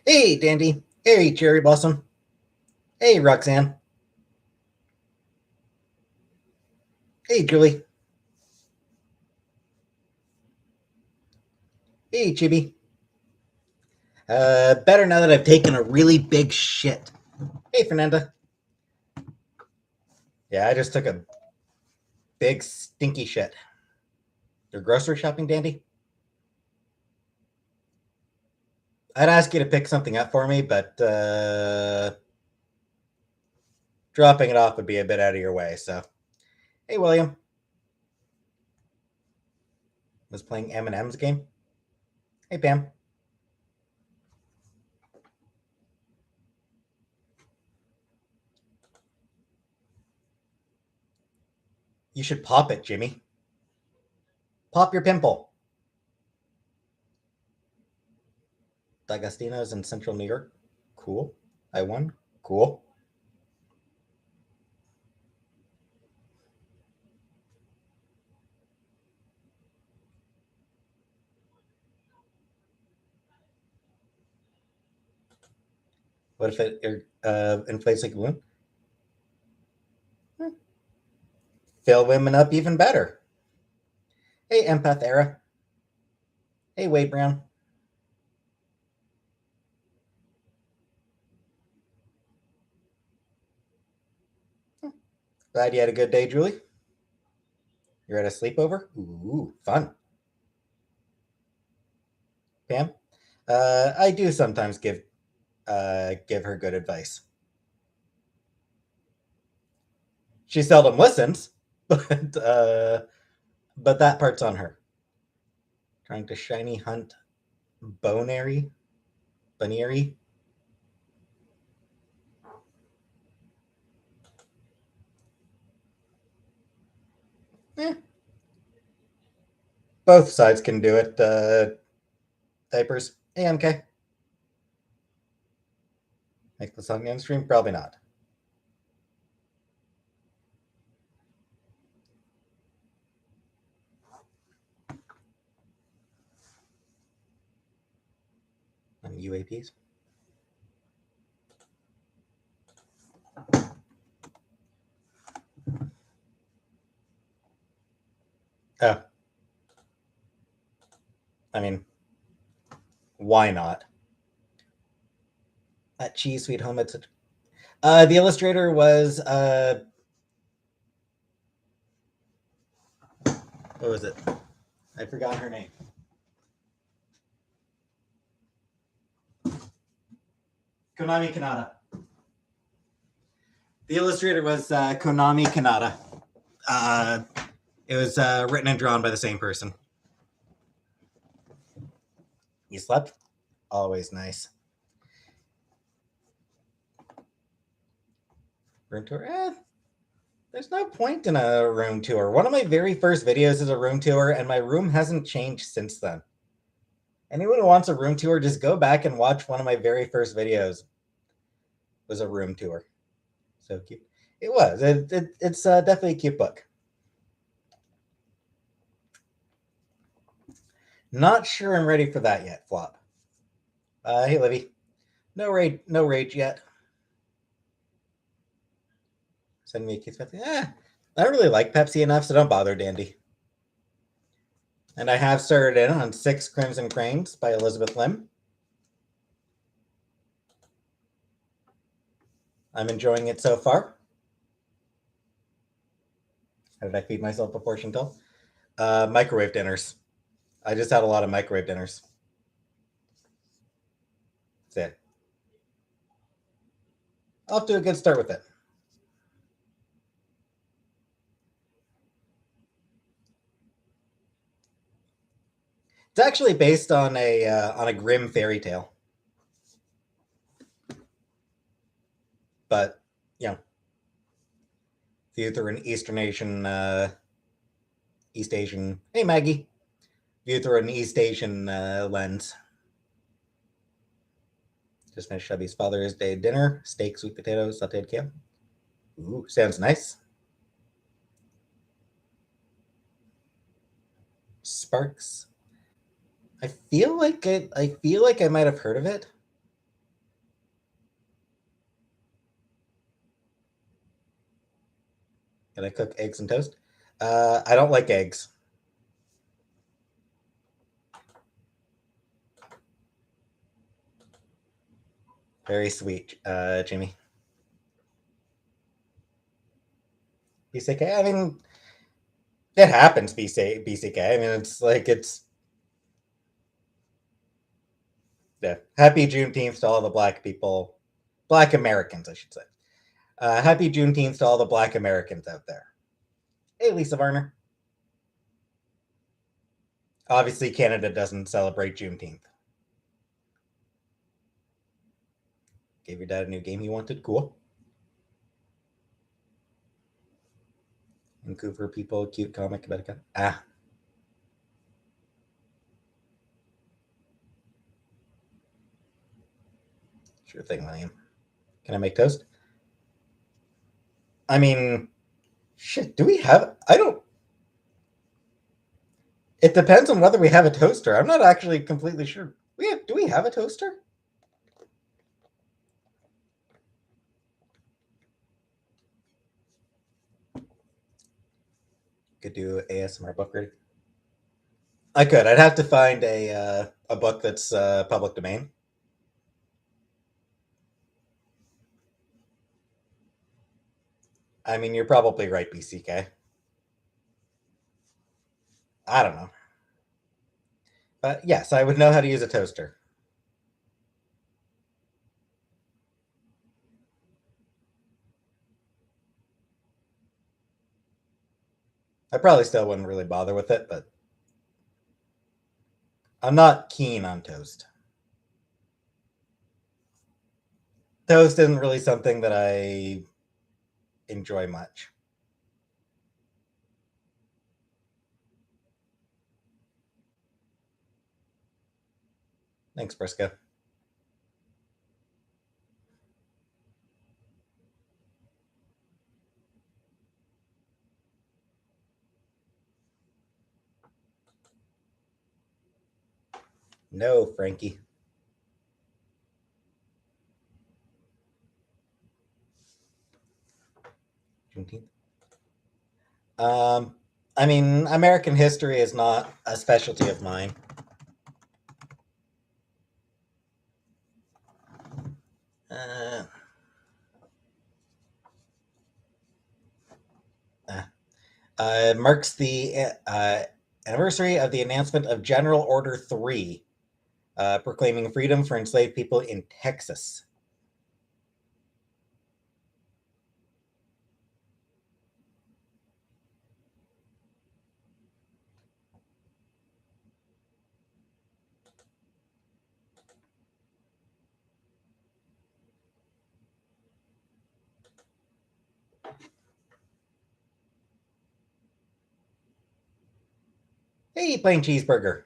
Hey, Dandy. Hey, Cherry Blossom. Hey, Roxanne. Hey, Julie. Hey, Chibi. Better now that I've taken a really big shit. Hey, Fernanda. Yeah, I just took a big stinky shit. You're grocery shopping, Dandy? I'd ask you to pick something up for me, but dropping it off would be a bit out of your way, so. Hey, William. Was playing Eminem's game. Hey, Pam. You should pop it, Jimmy. Pop your pimple. D'Agostino's in central New York. Cool. I won. Cool. What if it inflates like a balloon? Fill women up even better. Hey, Empath Era. Hey, Wade Brown. Glad you had a good day, Julie. You're at a sleepover? Ooh, fun. Pam? I do sometimes give her good advice. She seldom listens, but that part's on her. Trying to shiny hunt Bonary? Bunnery? Eh. Both sides can do it. Diapers. AMK. Make this on the end stream? Probably not. On UAPs. Oh. I mean, why not? That cheese sweet home. It's the illustrator was what was it? I forgot her name. Konami Kanata. The illustrator was Konami Kanata. It was written and drawn by the same person. You slept? Always nice. Room tour? There's no point in a room tour. One of my very first videos is a room tour, and my room hasn't changed since then. Anyone who wants a room tour, just go back and watch one of my very first videos. It was a room tour. So cute. It was. It's definitely a cute book. Not sure I'm ready for that yet, Flop. Hey, Livy. No rage yet. Send me a kiss. I don't really like Pepsi enough, so don't bother, Dandy. And I have started in on 6 Crimson Cranes by Elizabeth Lim. I'm enjoying it so far. How did I feed myself a portion till? Microwave dinners. I just had a lot of microwave dinners. That's it. I'll do a good start with it. It's actually based on a grim fairy tale. But, you know, viewed through an East Asian, hey Maggie, viewed through an East Asian lens. Just finished Chubby's Father's Day dinner, steak, sweet potatoes, sauteed kale. Ooh, sounds nice. Sparks. I feel like I might have heard of it. Can I cook eggs and toast? I don't like eggs. Very sweet, Jimmy. BCK. I mean, it happens. BCK. I mean, it's yeah. Happy Juneteenth to all the Black people, Black Americans, I should say. Happy Juneteenth to all the Black Americans out there. Hey, Lisa Varner. Obviously, Canada doesn't celebrate Juneteenth. Gave your dad a new game he wanted. Cool. Vancouver people, cute comic about a cat. Ah. Sure thing, William. Can I make toast? I mean, shit, do we have. I don't. It depends on whether we have a toaster. I'm not actually completely sure. Do we have a toaster? Could do ASMR book reading. I could. I'd have to find a book that's public domain. I mean, you're probably right, BCK. I don't know. But yes, I would know how to use a toaster. I probably still wouldn't really bother with it, but I'm not keen on toast. Toast isn't really something that I enjoy much. Thanks, Briscoe. No, Frankie. Juneteenth. Um, I mean, American history is not a specialty of mine. Uh, marks the anniversary of the announcement of General Order 3, proclaiming freedom for enslaved people in Texas. Hey, plain cheeseburger.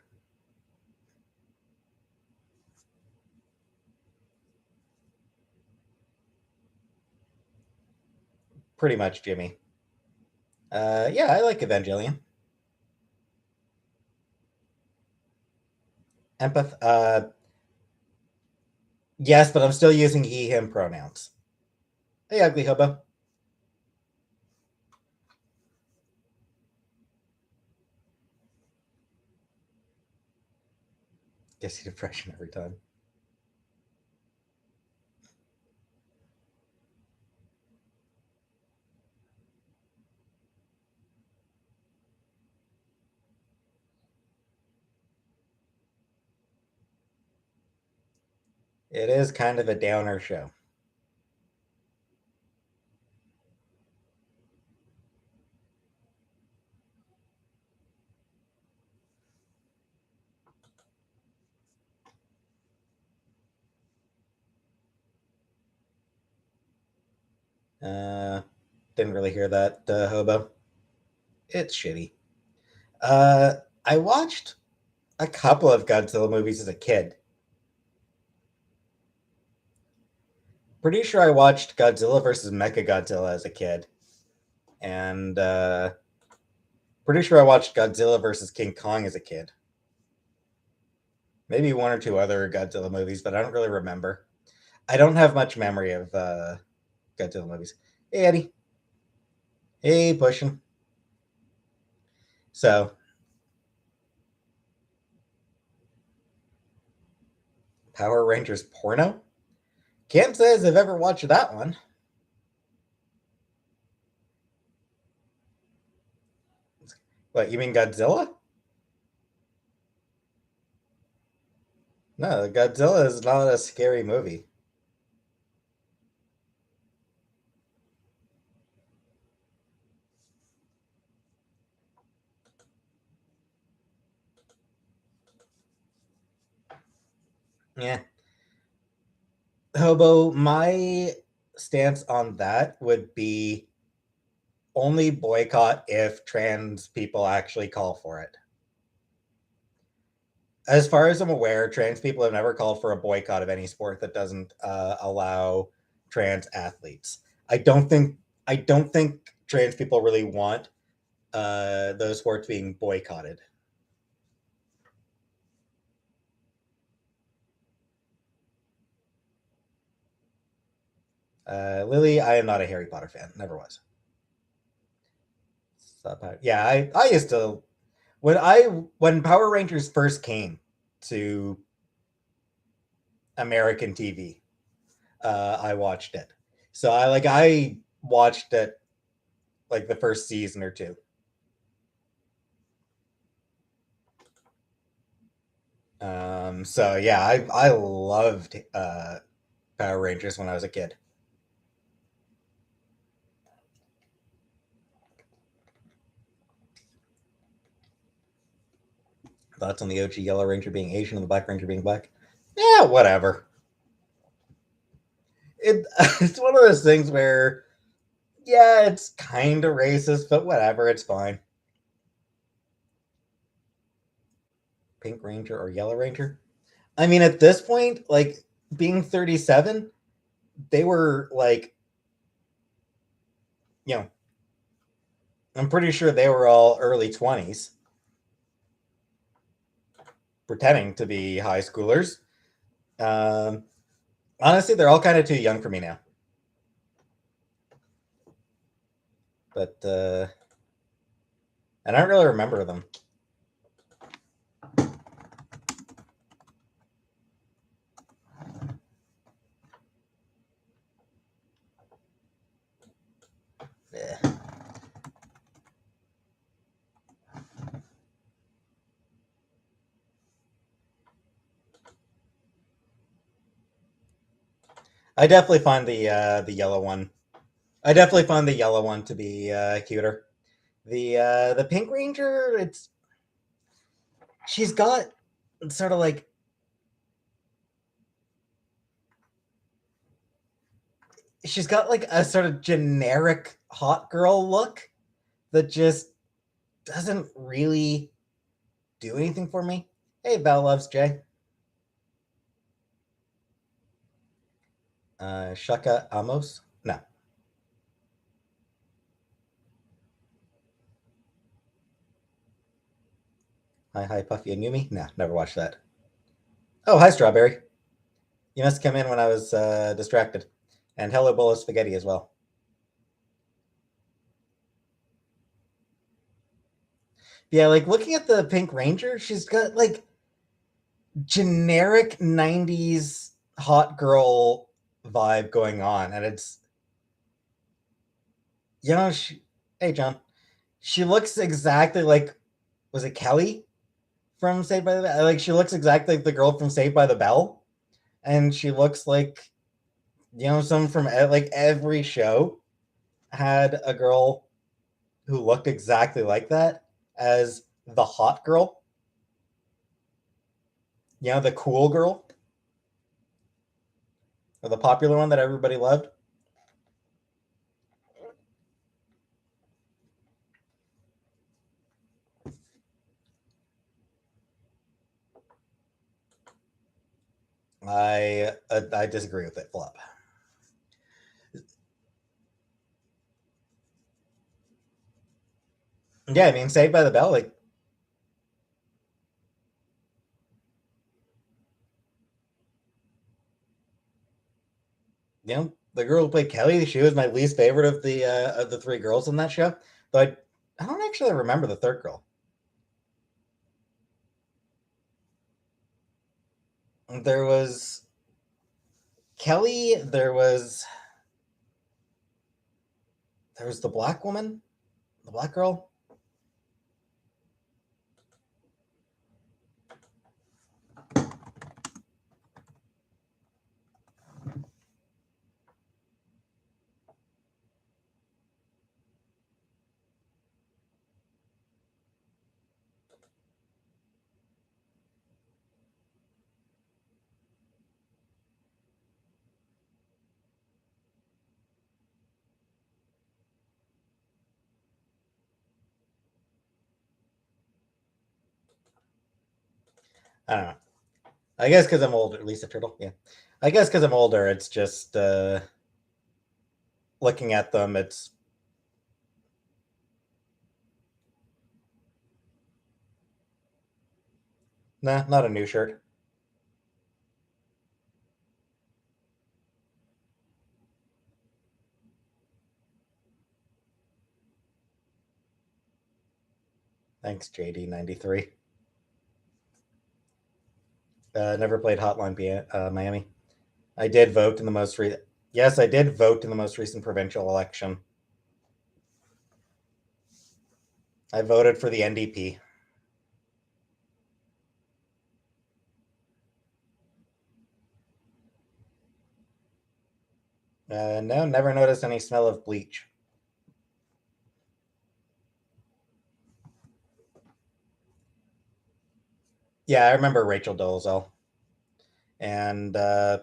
Pretty much, Jimmy. Yeah, I like Evangelion. Empath. Yes, but I'm still using he, him pronouns. Hey, ugly hobo. Guess you depression every time. It is kind of a downer show. Uh, didn't really hear that, hobo. It's shitty. I watched a couple of Godzilla movies as a kid. Pretty sure I watched Godzilla versus Mechagodzilla as a kid, and pretty sure I watched Godzilla versus King Kong as a kid. Maybe one or two other Godzilla movies, but I don't really remember. I don't have much memory of Godzilla movies. Hey, Eddie. Hey, pushing. So, Power Rangers porno? Can't say as I've ever watched that one. What, you mean Godzilla? No, Godzilla is not a scary movie. Yeah. Hobo, my stance on that would be only boycott if trans people actually call for it. As far as I'm aware, trans people have never called for a boycott of any sport that doesn't allow trans athletes. I don't think I don't think trans people really want those sports being boycotted. Lily, I am not a Harry Potter fan. Never was. So, yeah, I used to when Power Rangers first came to American TV. I watched it. So I watched it like the first season or two. So yeah, I loved Power Rangers when I was a kid. Thoughts on the OG Yellow Ranger being Asian and the Black Ranger being black? Yeah, whatever. It it's one of those things where yeah, it's kind of racist, but whatever, it's fine. Pink Ranger or Yellow Ranger? I mean, at this point, like being 37, they were like, you know, I'm pretty sure they were all early 20s, pretending to be high schoolers. Um, Honestly, they're all kind of too young for me now. But I don't really remember them. Yeah. I definitely find the yellow one. I definitely find the yellow one to be cuter. The Pink Ranger, it's she's got sort of like she's got like a sort of generic hot girl look that just doesn't really do anything for me. Hey, Val loves Jay. Shaka Amos? No. Hi, Puffy and Yumi? No, never watched that. Oh, hi, Strawberry. You must come in when I was distracted. And hello, bowl of spaghetti as well. Yeah, like looking at the Pink Ranger, she's got like generic 90s hot girl vibe going on. And it's, hey, John, she looks exactly like, was it Kelly from Saved by the Bell? Like, she looks exactly like the girl from Saved by the Bell. And she looks like, someone from like every show had a girl who looked exactly like that as the hot girl, the cool girl, or the popular one that everybody loved. I disagree with it, Flop. Yeah, I mean, Saved by the Bell, like, The girl who played Kelly, she was my least favorite of the three girls in that show. Though I don't actually remember the third girl. There was Kelly. There was the black woman, the black girl. I don't know. I guess because I'm older. Lisa Turtle. Yeah. I guess because I'm older, it's just looking at them. It's nah, not a new shirt. Thanks, JD93. Never played Hotline Miami. I did vote in the most recent. Yes, I did vote in the most recent provincial election. I voted for the NDP. No, never noticed any smell of bleach. Yeah, I remember Rachel Dolezal. And I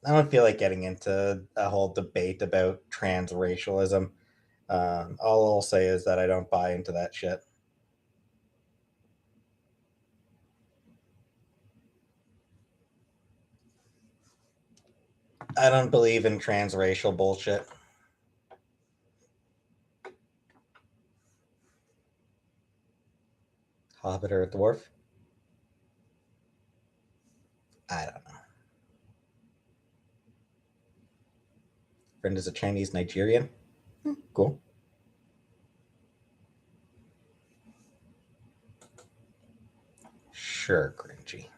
don't feel like getting into a whole debate about transracialism. All I'll say is that I don't buy into that shit. I don't believe in transracial bullshit. Hobbit or a dwarf? I don't know. Friend is a Chinese Nigerian. Cool. Sure, cringy.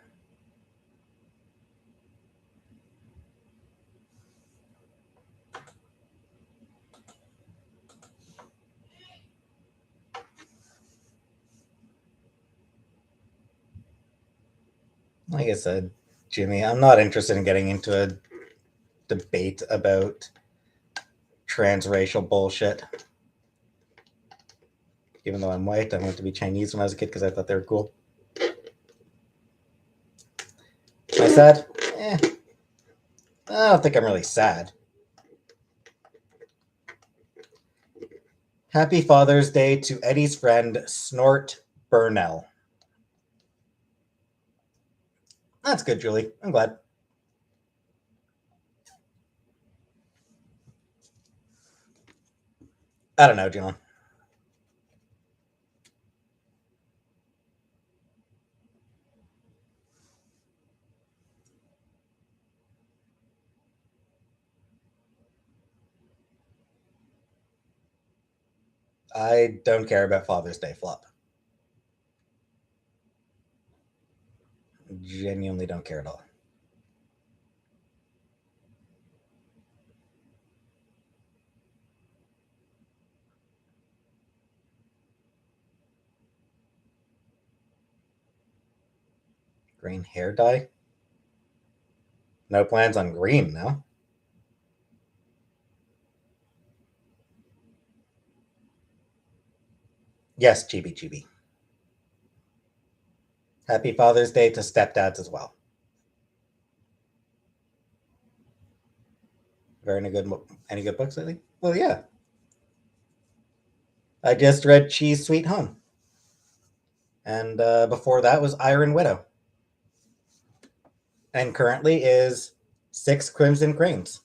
Like I said, Jimmy, I'm not interested in getting into a debate about transracial bullshit. Even though I'm white, I wanted to be Chinese when I was a kid because I thought they were cool. Am I sad? I don't think I'm really sad. Happy Father's Day to Eddie's friend, Snort Burnell. That's good, Julie. I'm glad. I don't know, John. I don't care about Father's Day flop. Genuinely don't care at all. Green hair dye? No plans on green, no? Yes, chibi chibi. Happy Father's Day to stepdads as well. Any good books lately? Well, yeah. I just read Cheese Sweet Home. And before that was Iron Widow. And currently is Six Crimson Cranes.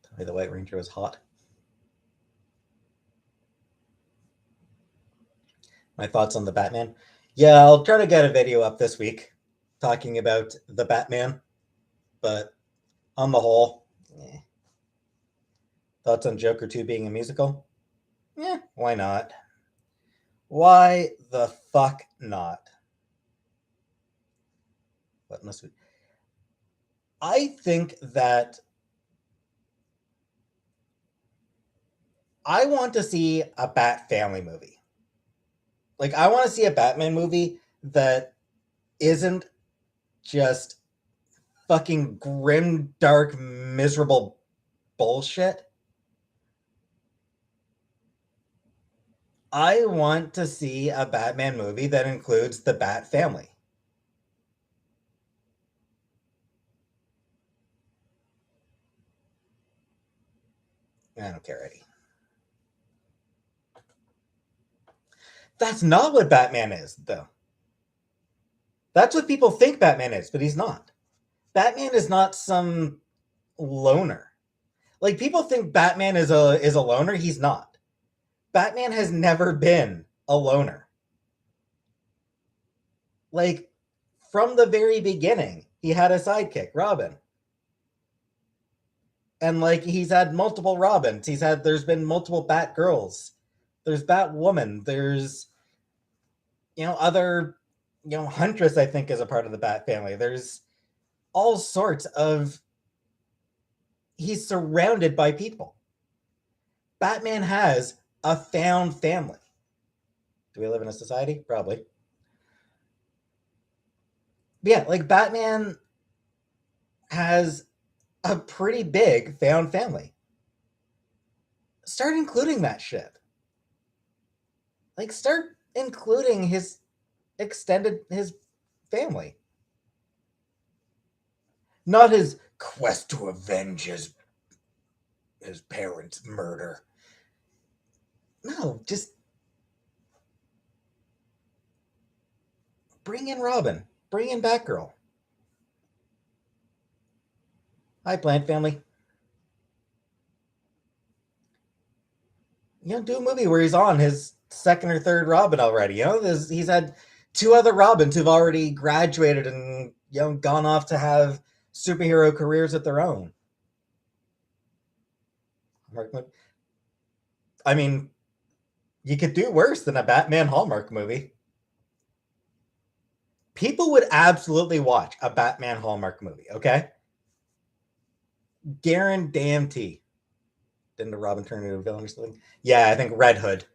Tell me the White Ranger was hot. My thoughts on the Batman. Yeah, I'll try to get a video up this week. talking about the Batman, but on the whole, thoughts on Joker 2 being a musical? Yeah, why not? Why the fuck not? What must we? I think that I want to see a Bat family movie. Like, I want to see a Batman movie that isn't just fucking grim, dark, miserable bullshit. I want to see a Batman movie that includes the Bat family. I don't care, Eddie. That's not what Batman is, though. That's what people think Batman is, but he's not. Batman is not some loner. Like, people think Batman is a loner. He's not. Batman has never been a loner. Like, from the very beginning, he had a sidekick, Robin. And like, he's had multiple Robins. There's been multiple Batgirls. There's Batwoman. There's, other, Huntress, I think, is a part of the Bat family. There's all sorts of, he's surrounded by people. Batman has a found family. Do we live in a society? Probably. But yeah, like, Batman has a pretty big found family. Start including that shit. Like, start including his family. Not his quest to avenge his parents' murder. No, just bring in Robin. Bring in Batgirl. Hi, Plant Family. Do a movie where he's on his second or third Robin already. He's had two other Robins who've already graduated and gone off to have superhero careers of their own. I mean, you could do worse than a Batman Hallmark movie. People would absolutely watch a Batman Hallmark movie, okay? Guarantee. Didn't the Robin turn into a villain or something? Yeah, I think Red Hood.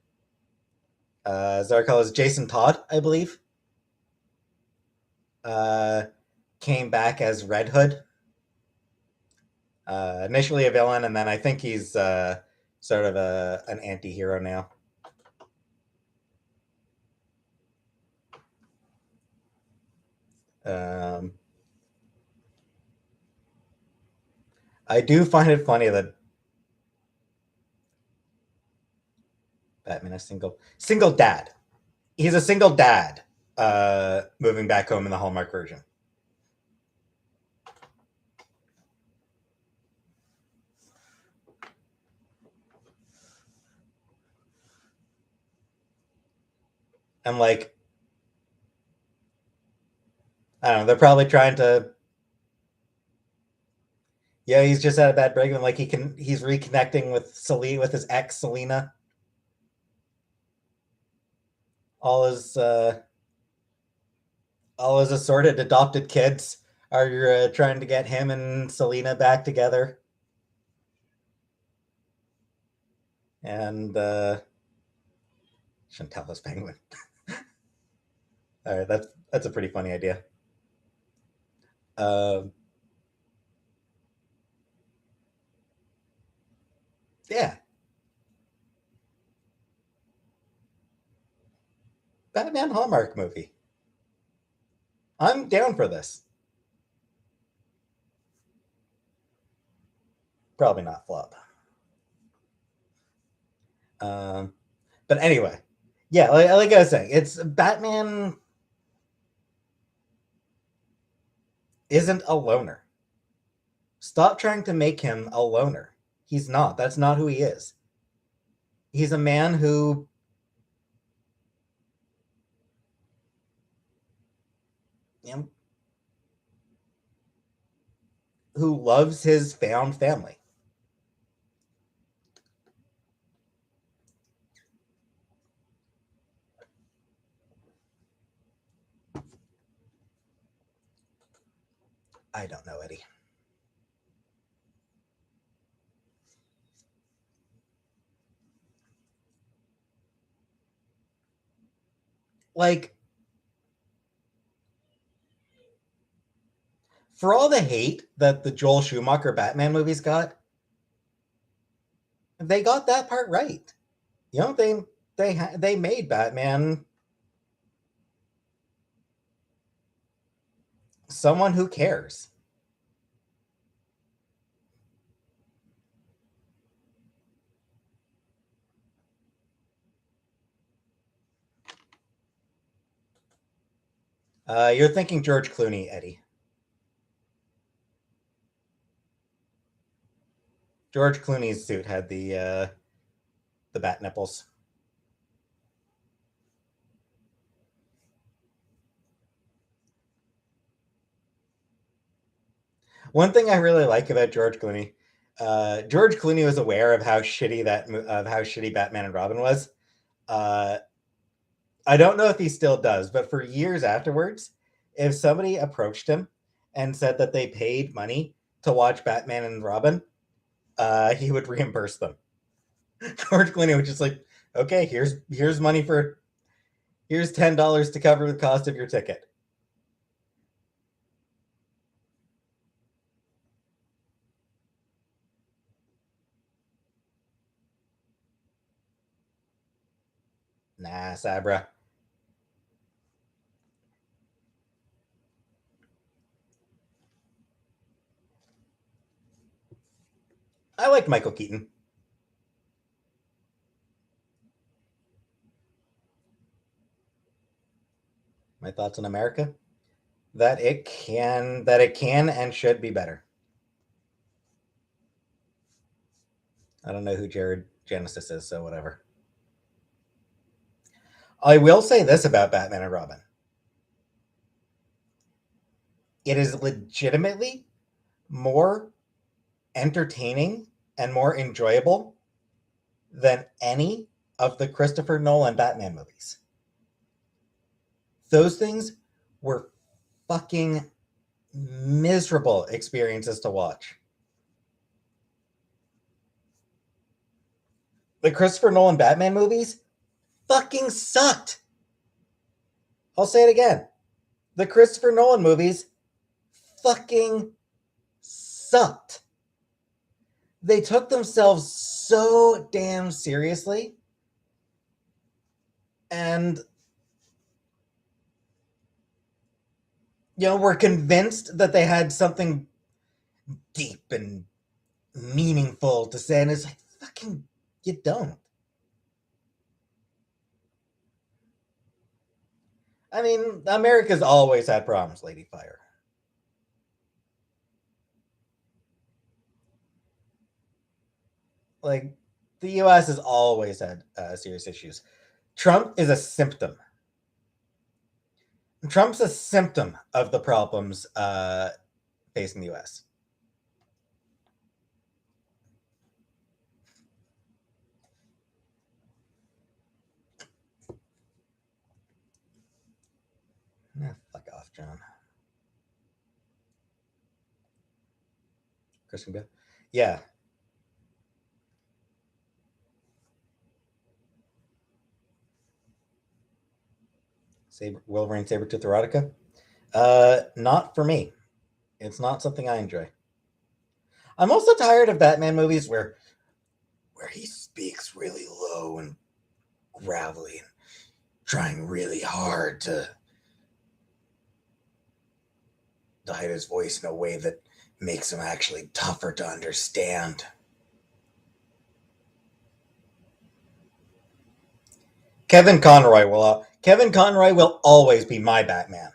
Zarkal is Jason Todd, I believe. Came back as Red Hood. Initially a villain, and then I think he's sort of an anti-hero now. I do find it funny that Batman is single dad. He's a single dad moving back home in the Hallmark version. And like, I don't know, they're probably trying to. Yeah, he's just had a bad break, and like he's reconnecting with his ex Selena. All his assorted adopted kids are trying to get him and Selena back together. And Chantel's penguin. All right, that's a pretty funny idea. Yeah, Batman Hallmark movie. I'm down for this. Probably not flop. But anyway, yeah, like I was saying, it's Batman isn't a loner. Stop trying to make him a loner. He's not. That's not who he is. He's a man who who loves his found family. I don't know, Eddie. Like, for all the hate that the Joel Schumacher Batman movies got, they got that part right. You know, they made Batman someone who cares. You're thinking George Clooney, Eddie. George Clooney's suit had the bat nipples. One thing I really like about George Clooney was aware of how shitty Batman and Robin was. Uh, I don't know if he still does, but for years afterwards, if somebody approached him and said that they paid money to watch Batman and Robin, he would reimburse them. George Clooney was just like, okay, here's money for here's $10 to cover the cost of your ticket. Nah, Sabra. I like Michael Keaton. My thoughts on America? That it can and should be better. I don't know who Jared Genesis is, so whatever. I will say this about Batman and Robin. It is legitimately more entertaining and more enjoyable than any of the Christopher Nolan Batman movies. Those things were fucking miserable experiences to watch. The Christopher Nolan Batman movies fucking sucked. I'll say it again. The Christopher Nolan movies fucking sucked. They took themselves so damn seriously. And, were convinced that they had something deep and meaningful to say. And it's like, fucking, you don't. I mean, America's always had problems, Lady Fire. Like, the US has always had serious issues. Trump is a symptom. Trump's a symptom of the problems facing the US. Fuck off, John. Christian Bale? Yeah. Wolverine Sabretooth erotica? Not for me. It's not something I enjoy. I'm also tired of Batman movies where he speaks really low and gravelly and trying really hard to hide his voice in a way that makes him actually tougher to understand. Kevin Conroy will always be my Batman.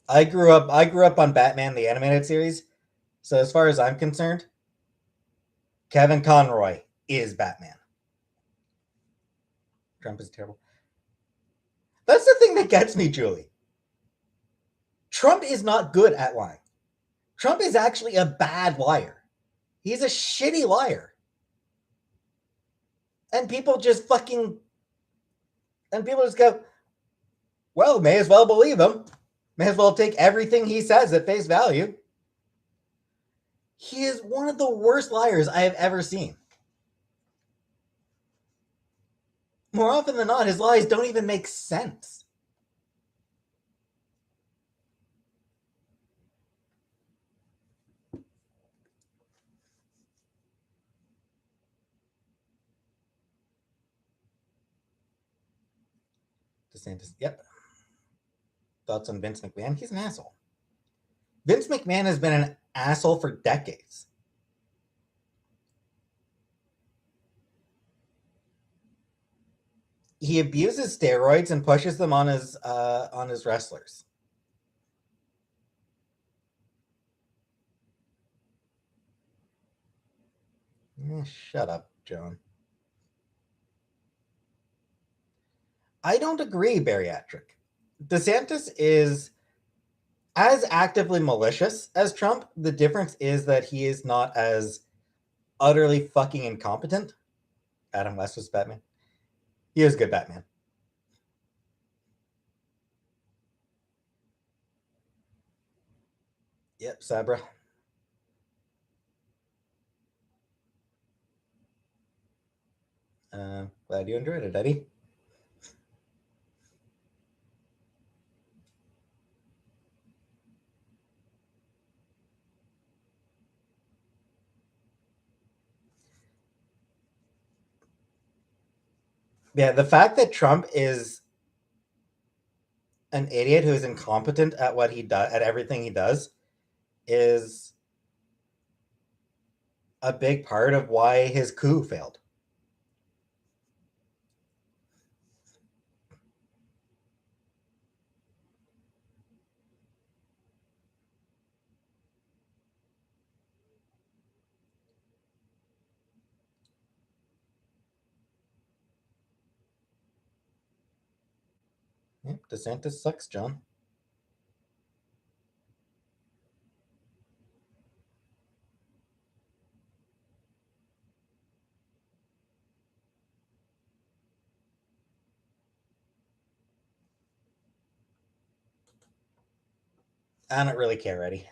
I grew up on Batman the animated series, so as far as I'm concerned, Kevin Conroy is Batman. Trump is terrible. That's the thing that gets me, Julie. Trump is not good at lying. Trump is actually a bad liar. He's a shitty liar. And people just fucking... And people just go, well, may as well believe him. May as well take everything he says at face value. He is one of the worst liars I have ever seen. More often than not, his lies don't even make sense. DeSantis, yep. Thoughts on Vince McMahon? He's an asshole. Vince McMahon has been an asshole for decades. He abuses steroids and pushes them on his wrestlers. Shut up, Joan. I don't agree, bariatric. DeSantis is as actively malicious as Trump. The difference is that he is not as utterly fucking incompetent. Adam West was Batman. He was good Batman. Yep, Sabra. Glad you enjoyed it, Eddie. Yeah, the fact that Trump is an idiot who is incompetent at what he does, at everything he does, is a big part of why his coup failed. Yep, DeSantis sucks, John. I don't really care, Eddie.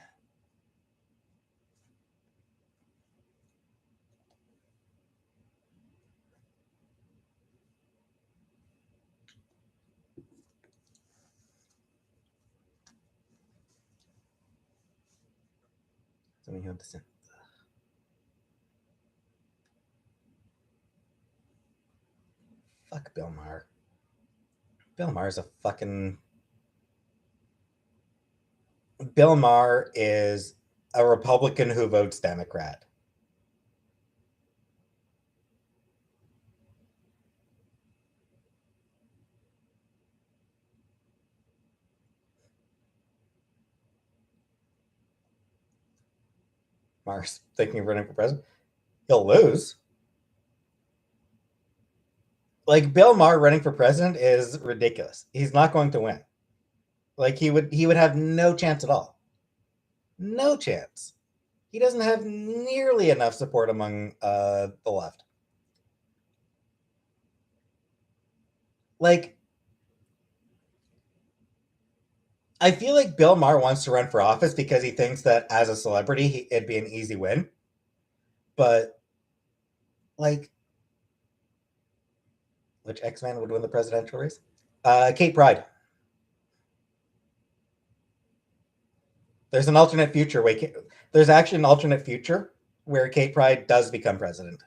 So we have DeSantis. Fuck Bill Maher. Bill Maher's a fucking... Bill Maher is a Republican who votes Democrat. Maher's thinking of running for president. He'll lose. Like, Bill Maher running for president is ridiculous. He's not going to win. Like, he would have no chance at all. No chance. He doesn't have nearly enough support among the left. Like, I feel like Bill Maher wants to run for office because he thinks that as a celebrity, it'd be an easy win. But, like, which X-Man would win the presidential race? Kate Pride. There's an alternate future where there's actually an alternate future where Kate Pride does become president.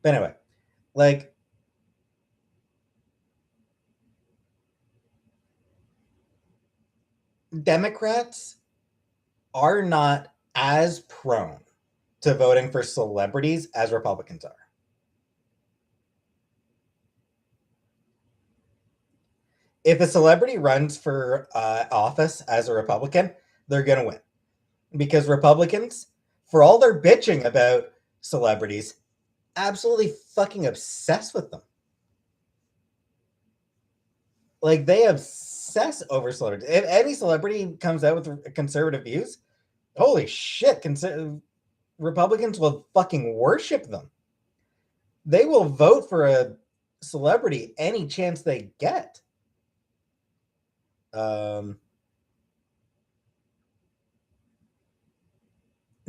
But anyway, like, Democrats are not as prone to voting for celebrities as Republicans are. If a celebrity runs for office as a Republican, they're going to win. because Republicans, for all their bitching about celebrities, absolutely fucking obsessed with them. Like, they obsess over celebrities. If any celebrity comes out with conservative views, holy shit, Republicans will fucking worship them. They will vote for a celebrity any chance they get.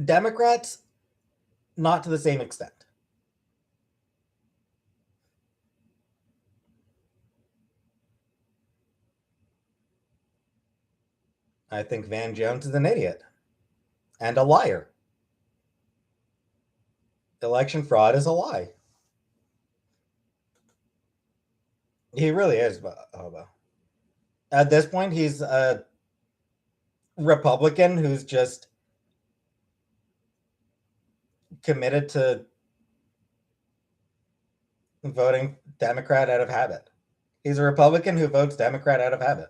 Democrats, not to the same extent. I think Van Jones is an idiot and a liar. Election fraud is a lie. He really is a hobo. At this point, he's a Republican who's just committed to voting Democrat out of habit. He's a Republican who votes Democrat out of habit.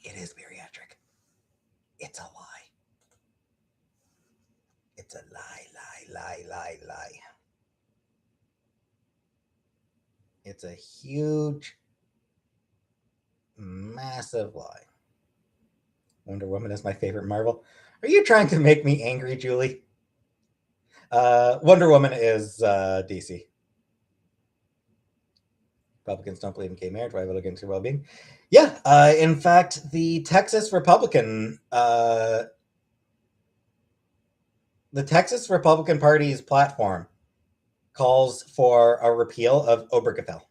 It is bariatric. It's a lie. It's a lie. It's a huge, massive lie. Wonder Woman is my favorite Marvel. Are you trying to make me angry, Julie? Wonder Woman is DC. Republicans don't believe in gay marriage. Why vote against your well-being? Yeah, in fact, the Texas Republican Party's platform calls for a repeal of Obergefell.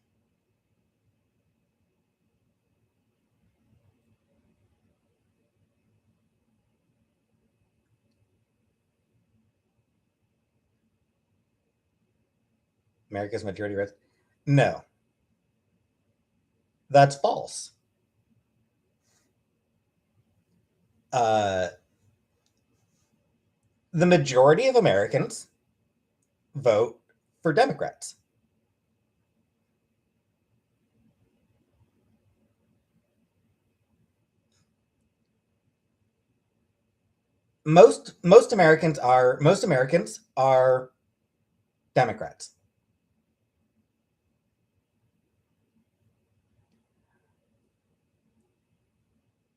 America's majority rights. No. That's false. The majority of Americans vote for Democrats. Most Americans are Democrats.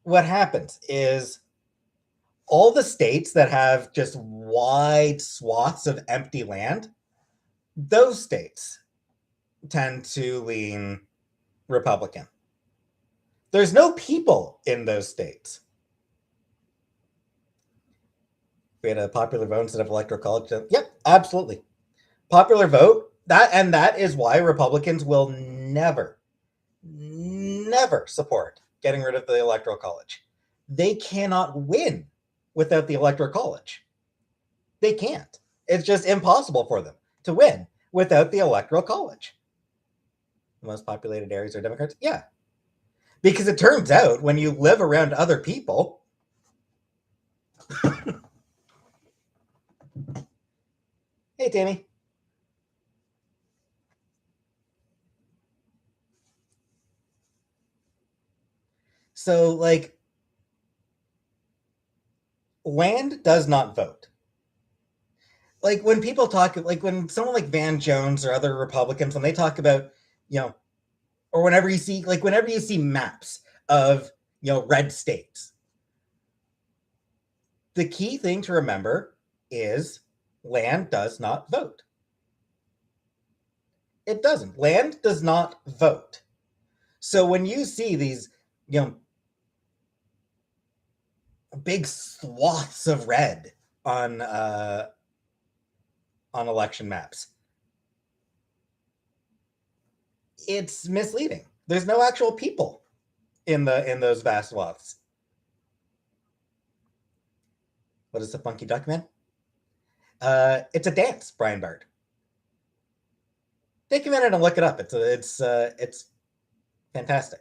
What happens is all the states that have just wide swaths of empty land, those states tend to lean Republican. There's no people in those states. We had a popular vote instead of electoral college. Yep, absolutely. Popular vote. That is why Republicans will never support getting rid of the electoral college. They cannot win without the electoral college. They can't. It's just impossible for them to win without the electoral college. The most populated areas are Democrats? Yeah. Because it turns out when you live around other people, hey, Tammy. So, like, land does not vote. Like, when people talk, like, when someone like Van Jones or other Republicans, when they talk about, or whenever you see maps of, red states, the key thing to remember is land does not vote. It doesn't. Land does not vote. So when you see these, big swaths of red on election maps, it's misleading. There's no actual people in those vast swaths. What is the Funky Duckman? It's a dance, Brian Bard. Take a minute and look it up. It's fantastic.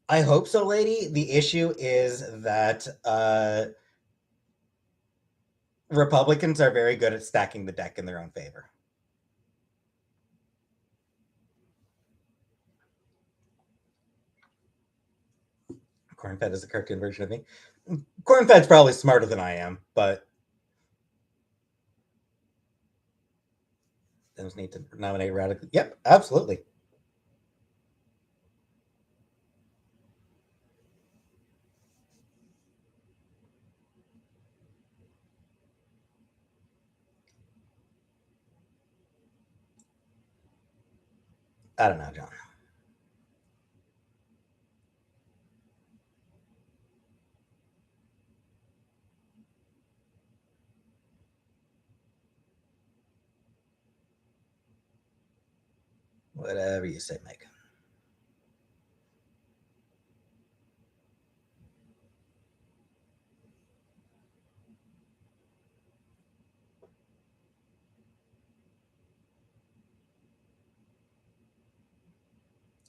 I hope so, lady. The issue is that Republicans are very good at stacking the deck in their own favor. Corn-fed is a cartoon version of me. Corn-fed's probably smarter than I am, but those need to nominate radically. Yep, absolutely. I don't know, John. Whatever you say, Mike.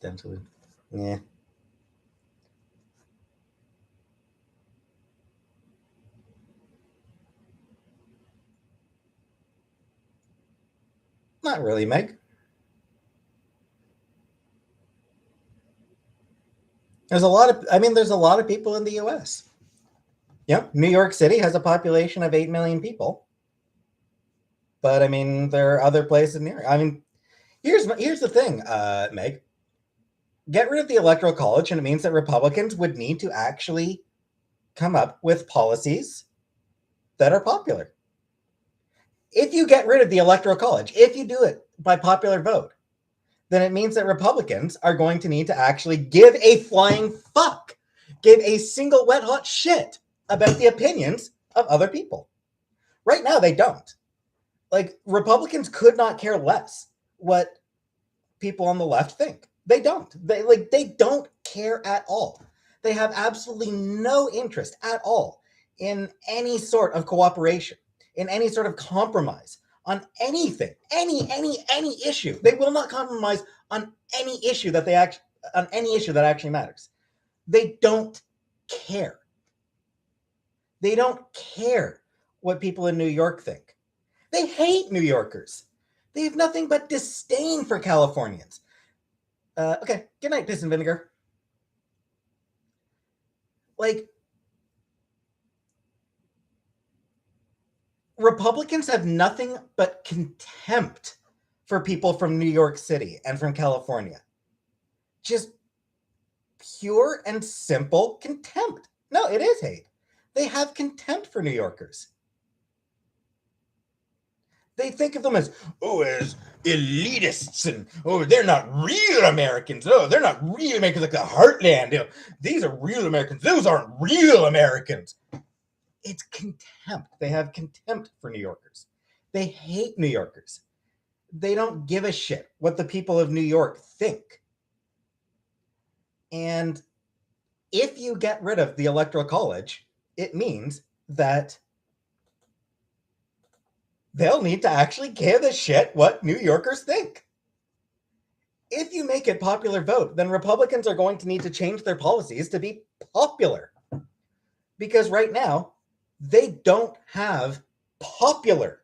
Potentially. Yeah. Not really, Mike. There's a lot of people in the US. Yep. New York City has a population of 8 million people. But I mean, there are other places near. I mean, here's the thing, Meg. Get rid of the electoral college, and it means that Republicans would need to actually come up with policies that are popular. If you get rid of the electoral college, if you do it by popular vote, then it means that Republicans are going to need to actually give a flying fuck, give a single wet hot shit about the opinions of other people. Right now, they don't. Like, Republicans could not care less what people on the left think. They don't. They don't care at all. They have absolutely no interest at all in any sort of cooperation, in any sort of compromise on anything, any issue. They will not compromise on any issue that actually matters. They don't care. They don't care what people in New York think. They hate New Yorkers. They have nothing but disdain for Californians. Okay, good night, piss and vinegar. Like, Republicans have nothing but contempt for people from New York City and from California. Just pure and simple contempt. No, it is hate. They have contempt for New Yorkers. They think of them as elitists, and they're not real Americans. They're not real Americans like the heartland. These are real Americans. Those aren't real Americans. It's contempt. They have contempt for New Yorkers. They hate New Yorkers. They don't give a shit what the people of New York think. And if you get rid of the Electoral College, it means that they'll need to actually give a shit what New Yorkers think. If you make it popular vote, then Republicans are going to need to change their policies to be popular. Because right now, they don't have popular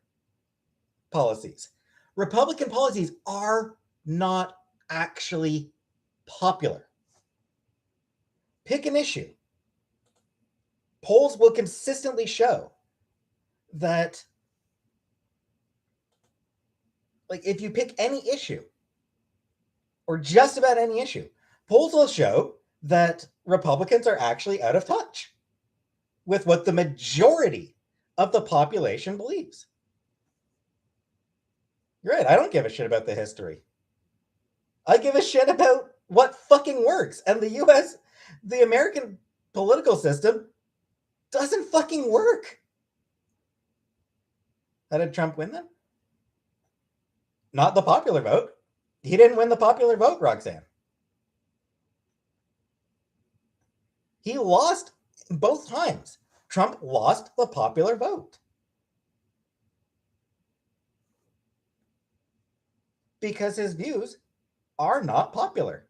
policies. Republican policies are not actually popular. Pick an issue. Polls will consistently show that, like, if you pick any issue, or just about any issue, polls will show that Republicans are actually out of touch with what the majority of the population believes. You're right. I don't give a shit about the history. I give a shit about what fucking works. And the American political system doesn't fucking work. How did Trump win then? Not the popular vote. He didn't win the popular vote, Roxanne. He lost both times. Trump lost the popular vote. Because his views are not popular.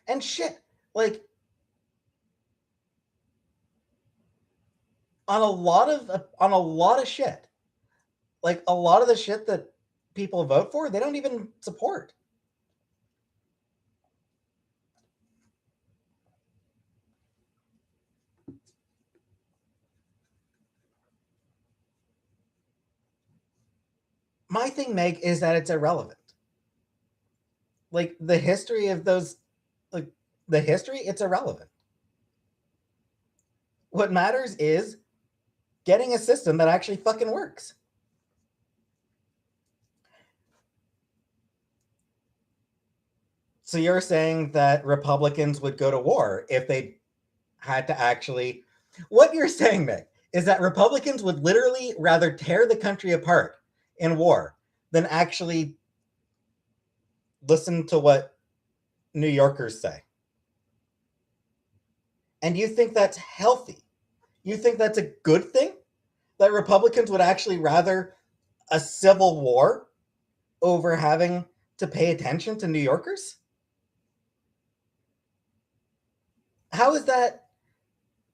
And shit, like, on a lot of shit, like, a lot of the shit that people vote for, they don't even support. My thing, Meg, is that it's irrelevant. Like the history of those, like the history, it's irrelevant. What matters is getting a system that actually fucking works. So you're saying that Republicans would go to war if they had to actually. What you're saying, Meg, is that Republicans would literally rather tear the country apart in war than actually listen to what New Yorkers say. And you think that's healthy? You think that's a good thing? That Republicans would actually rather a civil war over having to pay attention to New Yorkers? How is that?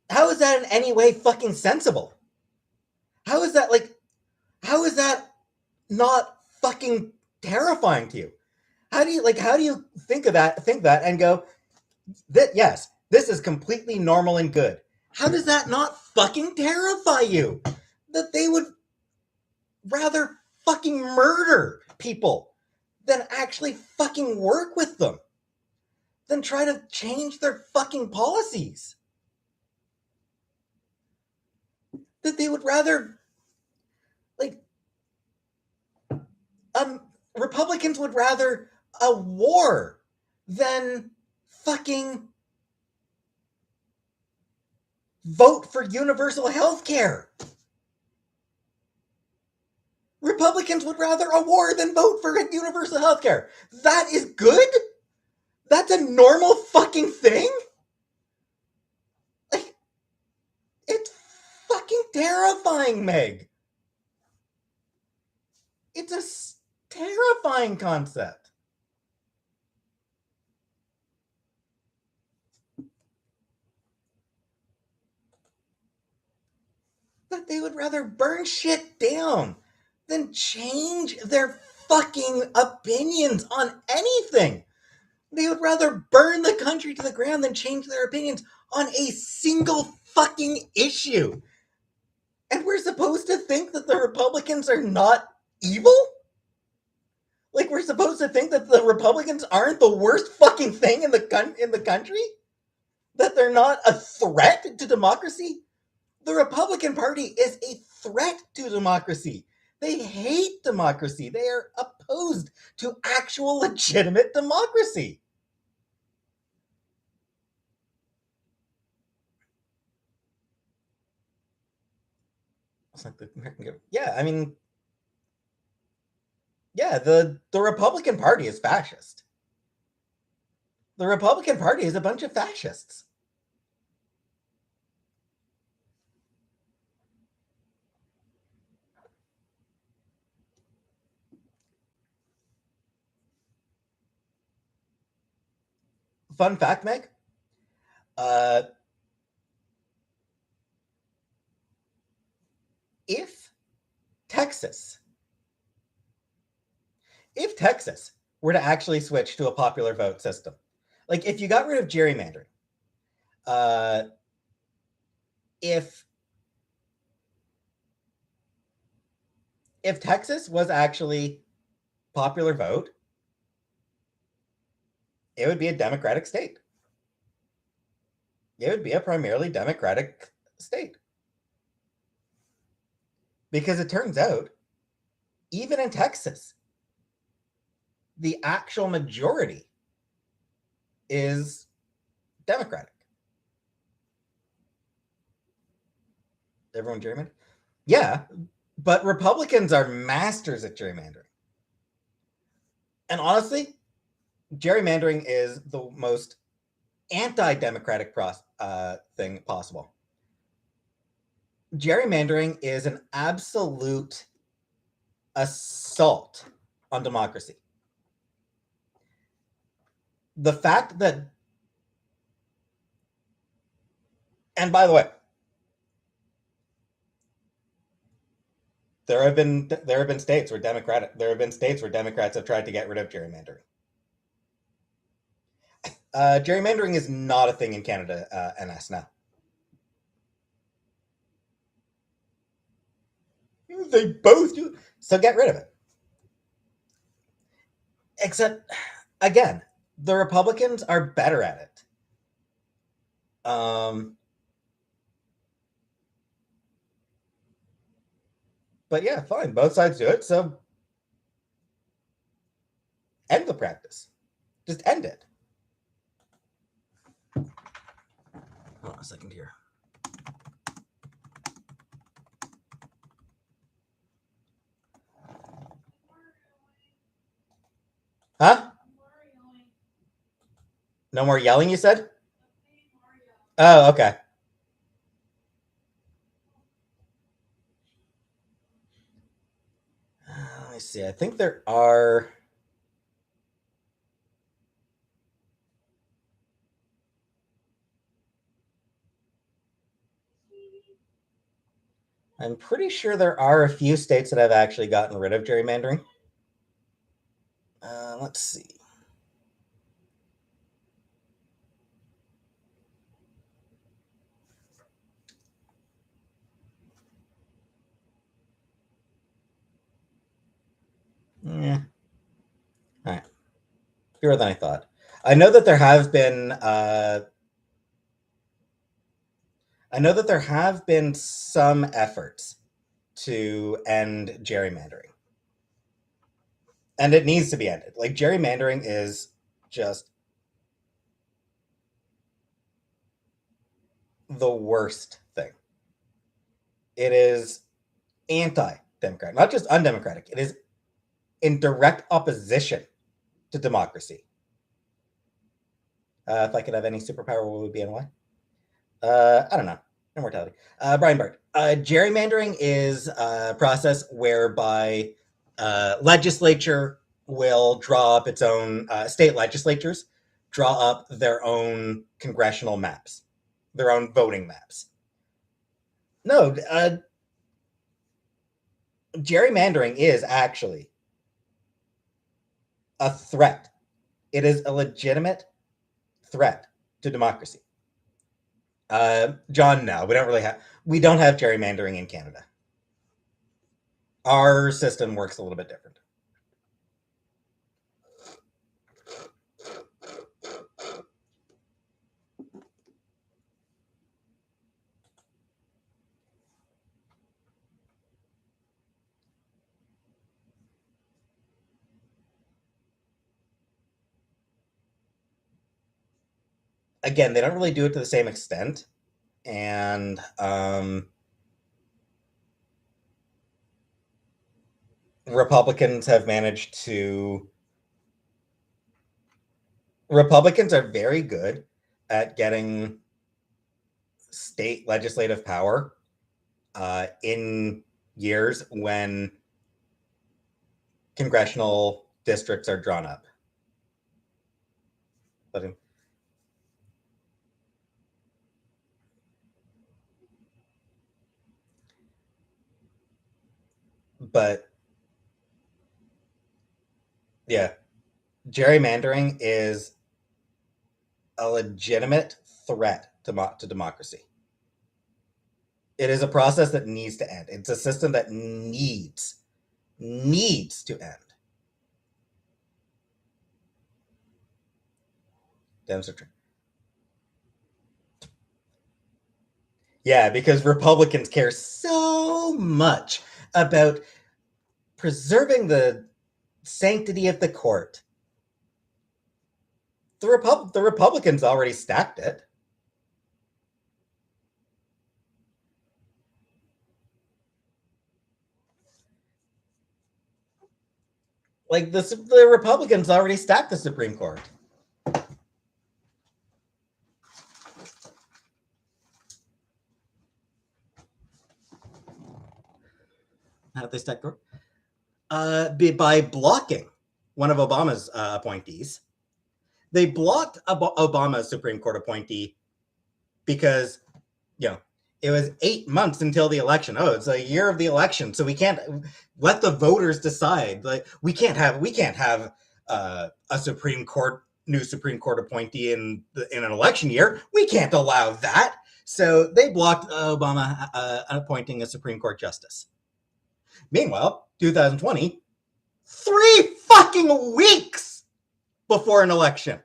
How is that in any way fucking sensible? How is that like? How is that not fucking terrifying to you? How do you like? How do you think of that? Think that and go that yes, this is completely normal and good. How does that not fucking terrify you? That they would rather fucking murder people than actually fucking work with them, than try to change their fucking policies. That they would rather, like, Republicans would rather a war than fucking vote for universal health care. Republicans would rather a war than vote for universal health care. That is good? That's a normal fucking thing? Like, it's fucking terrifying, Meg. It's a terrifying concept. That they would rather burn shit down than change their fucking opinions on anything. They would rather burn the country to the ground than change their opinions on a single fucking issue. And we're supposed to think that the Republicans are not evil? Like we're supposed to think that the Republicans aren't the worst fucking thing in the country? That they're not a threat to democracy? The Republican Party is a threat to democracy. They hate democracy. They are opposed to actual legitimate democracy. Yeah, I mean, yeah, the Republican Party is fascist. The Republican Party is a bunch of fascists. Fun fact, Meg. Uh, if Texas, if Texas were to actually switch to a popular vote system, like if you got rid of gerrymandering, uh, if if Texas was actually popular vote, it would be a Democratic state. It would be a primarily Democratic state. Because it turns out, even in Texas, the actual majority is Democratic. Everyone gerrymander? Yeah, but Republicans are masters at gerrymandering. And honestly, gerrymandering is the most anti-democratic thing possible. Gerrymandering is an absolute assault on democracy. The fact that, and by the way, there have been states where Democrats have tried to get rid of gerrymandering. Gerrymandering is not a thing in Canada, NS now. They both do. So get rid of it. Except, again, the Republicans are better at it. But yeah, fine. Both sides do it. So end the practice. Just end it. Hold on a second here. Huh? No more yelling, you said? Oh, okay. Let me see. I think there are. I'm pretty sure there are a few states that have actually gotten rid of gerrymandering. Let's see. Yeah. All right. Fewer than I thought. I know that there have been. I know that there have been some efforts to end gerrymandering, and it needs to be ended. Like gerrymandering is just the worst thing. It is anti-democratic, not just undemocratic. It is in direct opposition to democracy. If I could have any superpower, what would it be and why? I don't know. Immortality. Brian Bart. Gerrymandering is a process whereby legislature will draw up its own state legislatures, draw up their own congressional maps, their own voting maps. No, gerrymandering is actually a threat. It is a legitimate threat to democracy. John, no, we don't have gerrymandering in Canada. Our system works a little bit different. Again, they don't really do it to the same extent, and Republicans have managed to. Republicans are very good at getting state legislative power in years when congressional districts are drawn up. But yeah, gerrymandering is a legitimate threat to democracy. It is a process that needs to end. It's a system that needs to end. Yeah, because Republicans care so much about preserving the sanctity of the court. The Republicans already stacked it. Like the Republicans already stacked the Supreme Court. How did they stack the? By blocking one of Obama's appointees. They blocked Obama's Supreme Court appointee because, it was 8 months until the election. Oh, it's a year of the election, so we can't let the voters decide. Like we can't have a new Supreme Court appointee in an election year. We can't allow that. So they blocked Obama appointing a Supreme Court justice. Meanwhile, 2020, 3 fucking weeks before an election.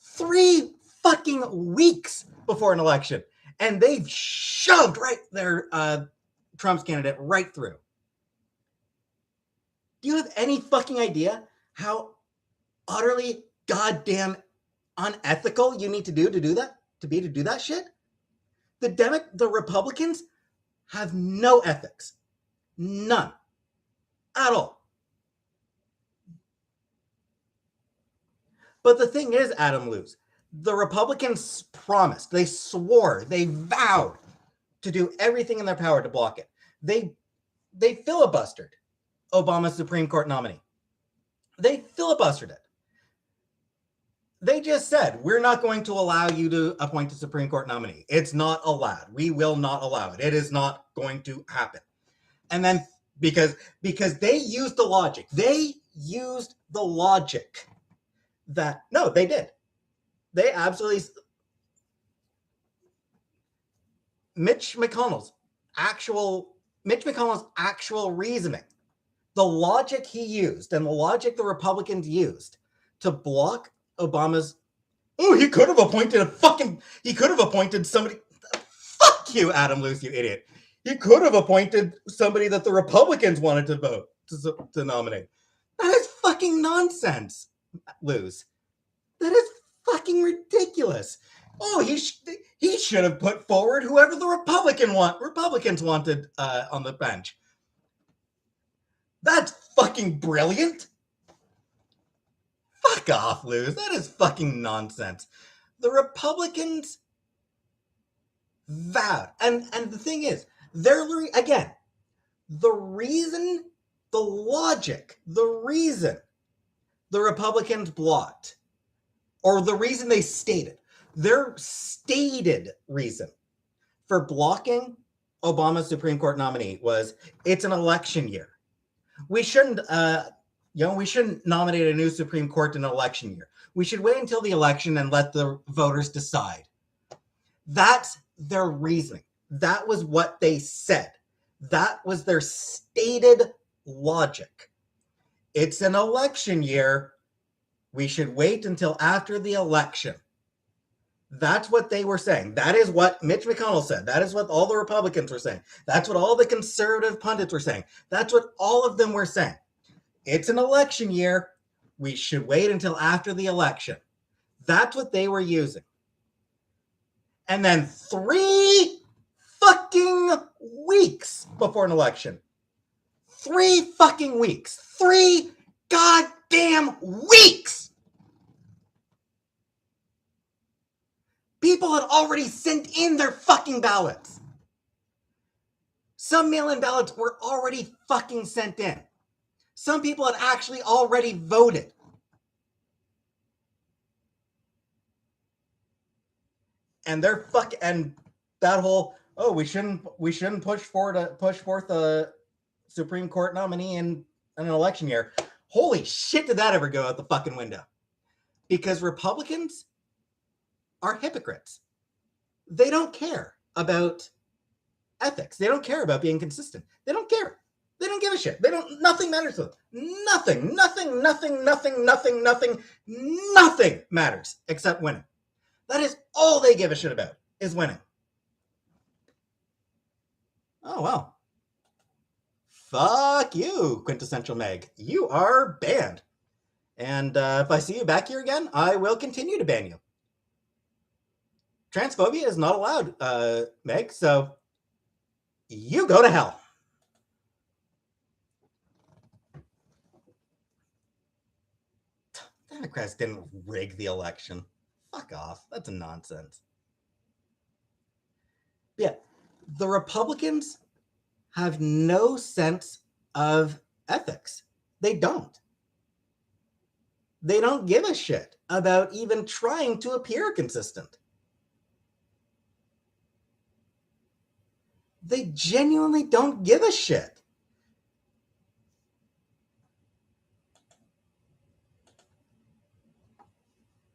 3 fucking weeks before an election. And they've shoved right their Trump's candidate right through. Do you have any fucking idea how utterly goddamn unethical you need to do that? To do that shit? The Republicans have no ethics. None. At all. But the thing is, Adam Luz, the Republicans promised, they swore, they vowed to do everything in their power to block it. They filibustered Obama's Supreme Court nominee. They filibustered it. They just said, we're not going to allow you to appoint a Supreme Court nominee. It's not allowed. We will not allow it. It is not going to happen. And then because they used the logic. They used the logic that, no, they did. They absolutely... Mitch McConnell's actual reasoning, the logic he used and the logic the Republicans used to block Obama's... Oh, he could have appointed somebody... Fuck you, Adam Luz, you idiot. He could have appointed somebody that the Republicans wanted to vote to nominate. That is fucking nonsense, Luz. That is fucking ridiculous. Oh, he should have put forward whoever the Republicans wanted on the bench. That's fucking brilliant. Fuck off, Luz. That is fucking nonsense. The Republicans vowed, and the thing is, the reason the Republicans blocked, or the reason they stated, their stated reason for blocking Obama's Supreme Court nominee was it's an election year. We shouldn't nominate a new Supreme Court in an election year. We should wait until the election and let the voters decide. That's their reasoning. That was what they said. That was their stated logic. It's an election year. We should wait until after the election. That's what they were saying. That is what Mitch McConnell said. That is what all the Republicans were saying. That's what all the conservative pundits were saying. That's what all of them were saying. It's an election year. We should wait until after the election. That's what they were using. And then 3 fucking weeks before an election. 3 fucking weeks. 3 goddamn weeks. People had already sent in their fucking ballots. Some mail-in ballots were already fucking sent in. Some people had actually already voted. And that whole, oh, we shouldn't push forth a Supreme Court nominee in an election year. Holy shit, did that ever go out the fucking window? Because Republicans are hypocrites. They don't care about ethics. They don't care about being consistent. They don't care. They don't give a shit. Nothing matters to them. Nothing matters except winning. That is all they give a shit about, is winning. Oh, well. Fuck you, Quintessential Meg. You are banned. And if I see you back here again, I will continue to ban you. Transphobia is not allowed, Meg, so you go to hell. Democrats didn't rig the election. Fuck off. That's nonsense. Yeah, the Republicans have no sense of ethics. They don't. They don't give a shit about even trying to appear consistent. They genuinely don't give a shit.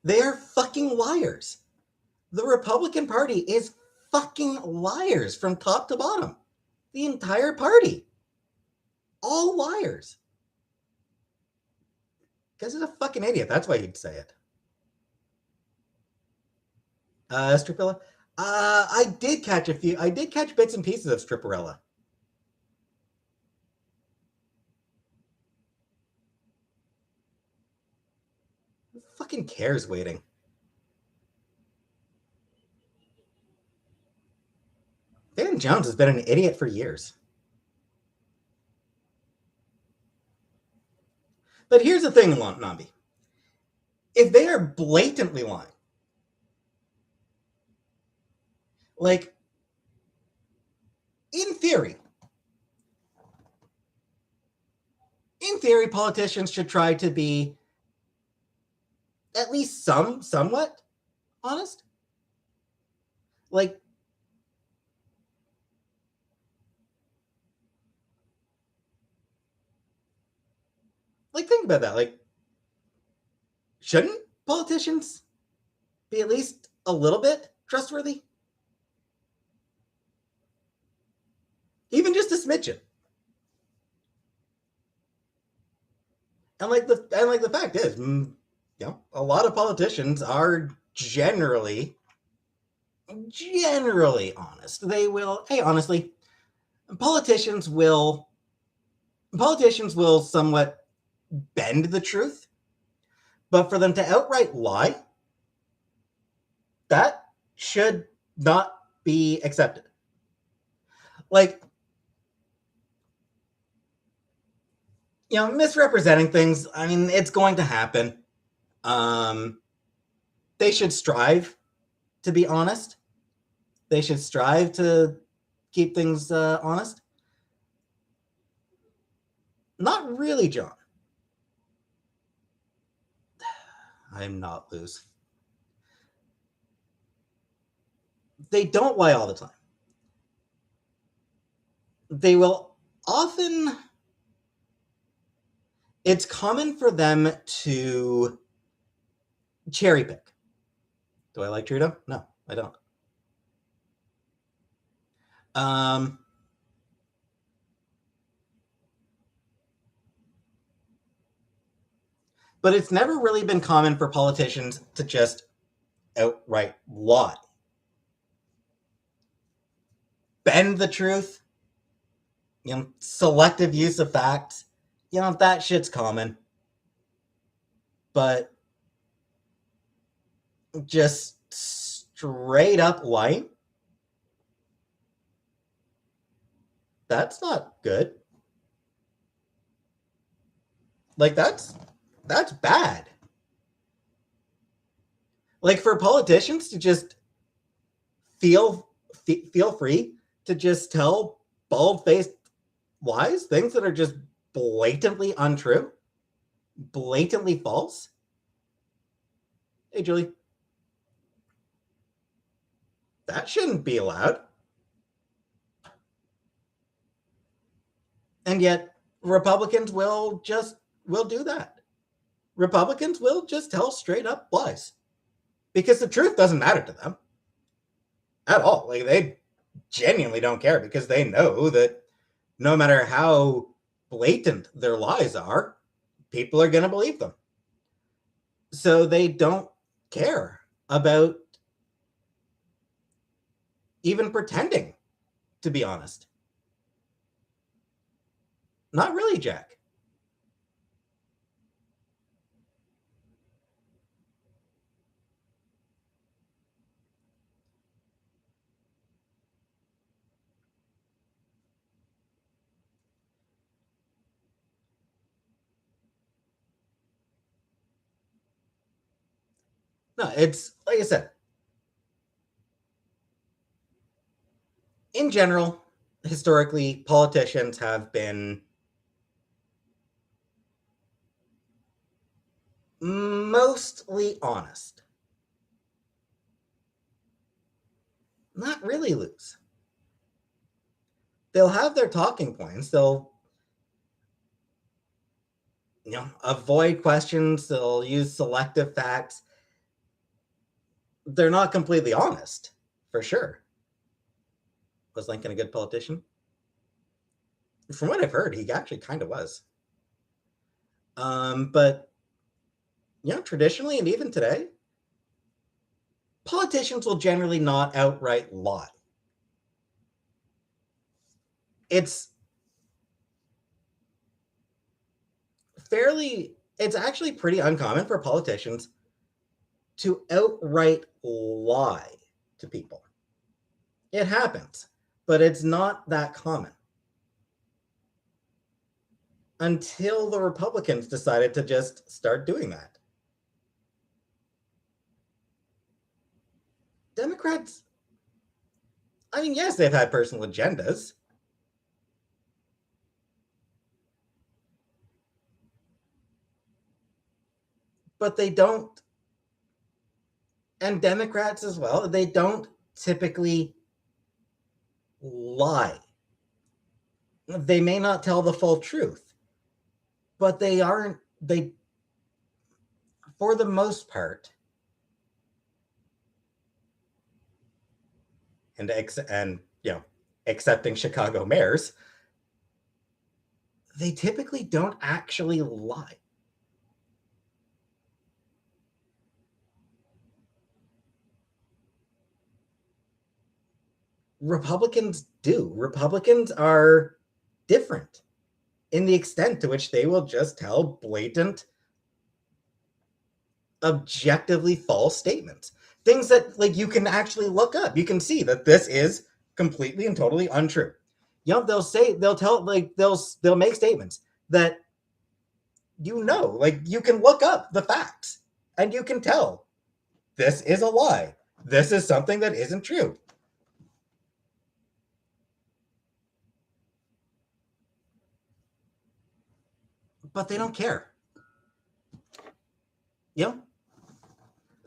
They are fucking liars. The Republican Party is fucking liars from top to bottom. The entire party. All liars. Because he's a fucking idiot. That's why he'd say it. Stripperella. I did catch a few. I did catch bits and pieces of Stripperella. Who fucking cares waiting? Dan Jones has been an idiot for years. But here's the thing, Nambi. If they are blatantly lying, like, in theory, politicians should try to be at least somewhat honest. Like, think about that. Like, shouldn't politicians be at least a little bit trustworthy? Even just a smidgen. And the fact is, a lot of politicians are generally honest. They will, hey, honestly, politicians will somewhat bend the truth, but for them to outright lie, that should not be accepted. Like, misrepresenting things, I mean, it's going to happen. They should strive to be honest. They should strive to keep things honest. Not really, John. I'm not loose. They don't lie all the time. They will often... It's common for them to cherry pick. Do I like Trudeau? No, I don't. But it's never really been common for politicians to just outright lie. Bend the truth, selective use of facts, that shit's common. But just straight up lying, that's not good. Like, that's bad. Like, for politicians to just feel free to just tell bald-faced lies, things that are just blatantly untrue, blatantly false. Hey, Julie. That shouldn't be allowed. And yet, Republicans will do that. Republicans will just tell straight up lies. Because the truth doesn't matter to them. At all. Like, they genuinely don't care because they know that no matter how blatant their lies are, people are going to believe them. So they don't care about even pretending to be honest. Not really, Jack. No, it's like I said. In general, historically, politicians have been mostly honest. Not really loose. They'll have their talking points. They'll avoid questions. They'll use selective facts. They're not completely honest, for sure. Was Lincoln a good politician? From what I've heard, he actually kind of was. But Traditionally and even today, politicians will generally not outright lie. It's actually pretty uncommon for politicians to outright lie to people. It happens, but it's not that common. Until the Republicans decided to just start doing that. Democrats, I mean, yes, they've had personal agendas. But they don't, and Democrats as well, they don't typically lie. They may not tell the full truth, but they, for the most part, and accepting Chicago mayors, they typically don't actually lie. Republicans do. Republicans are different in the extent to which they will just tell blatant, objectively false statements. Things that you can actually look up. You can see that this is completely and totally untrue. They'll make statements that you can look up the facts and you can tell this is a lie. This is something that isn't true. But they don't care.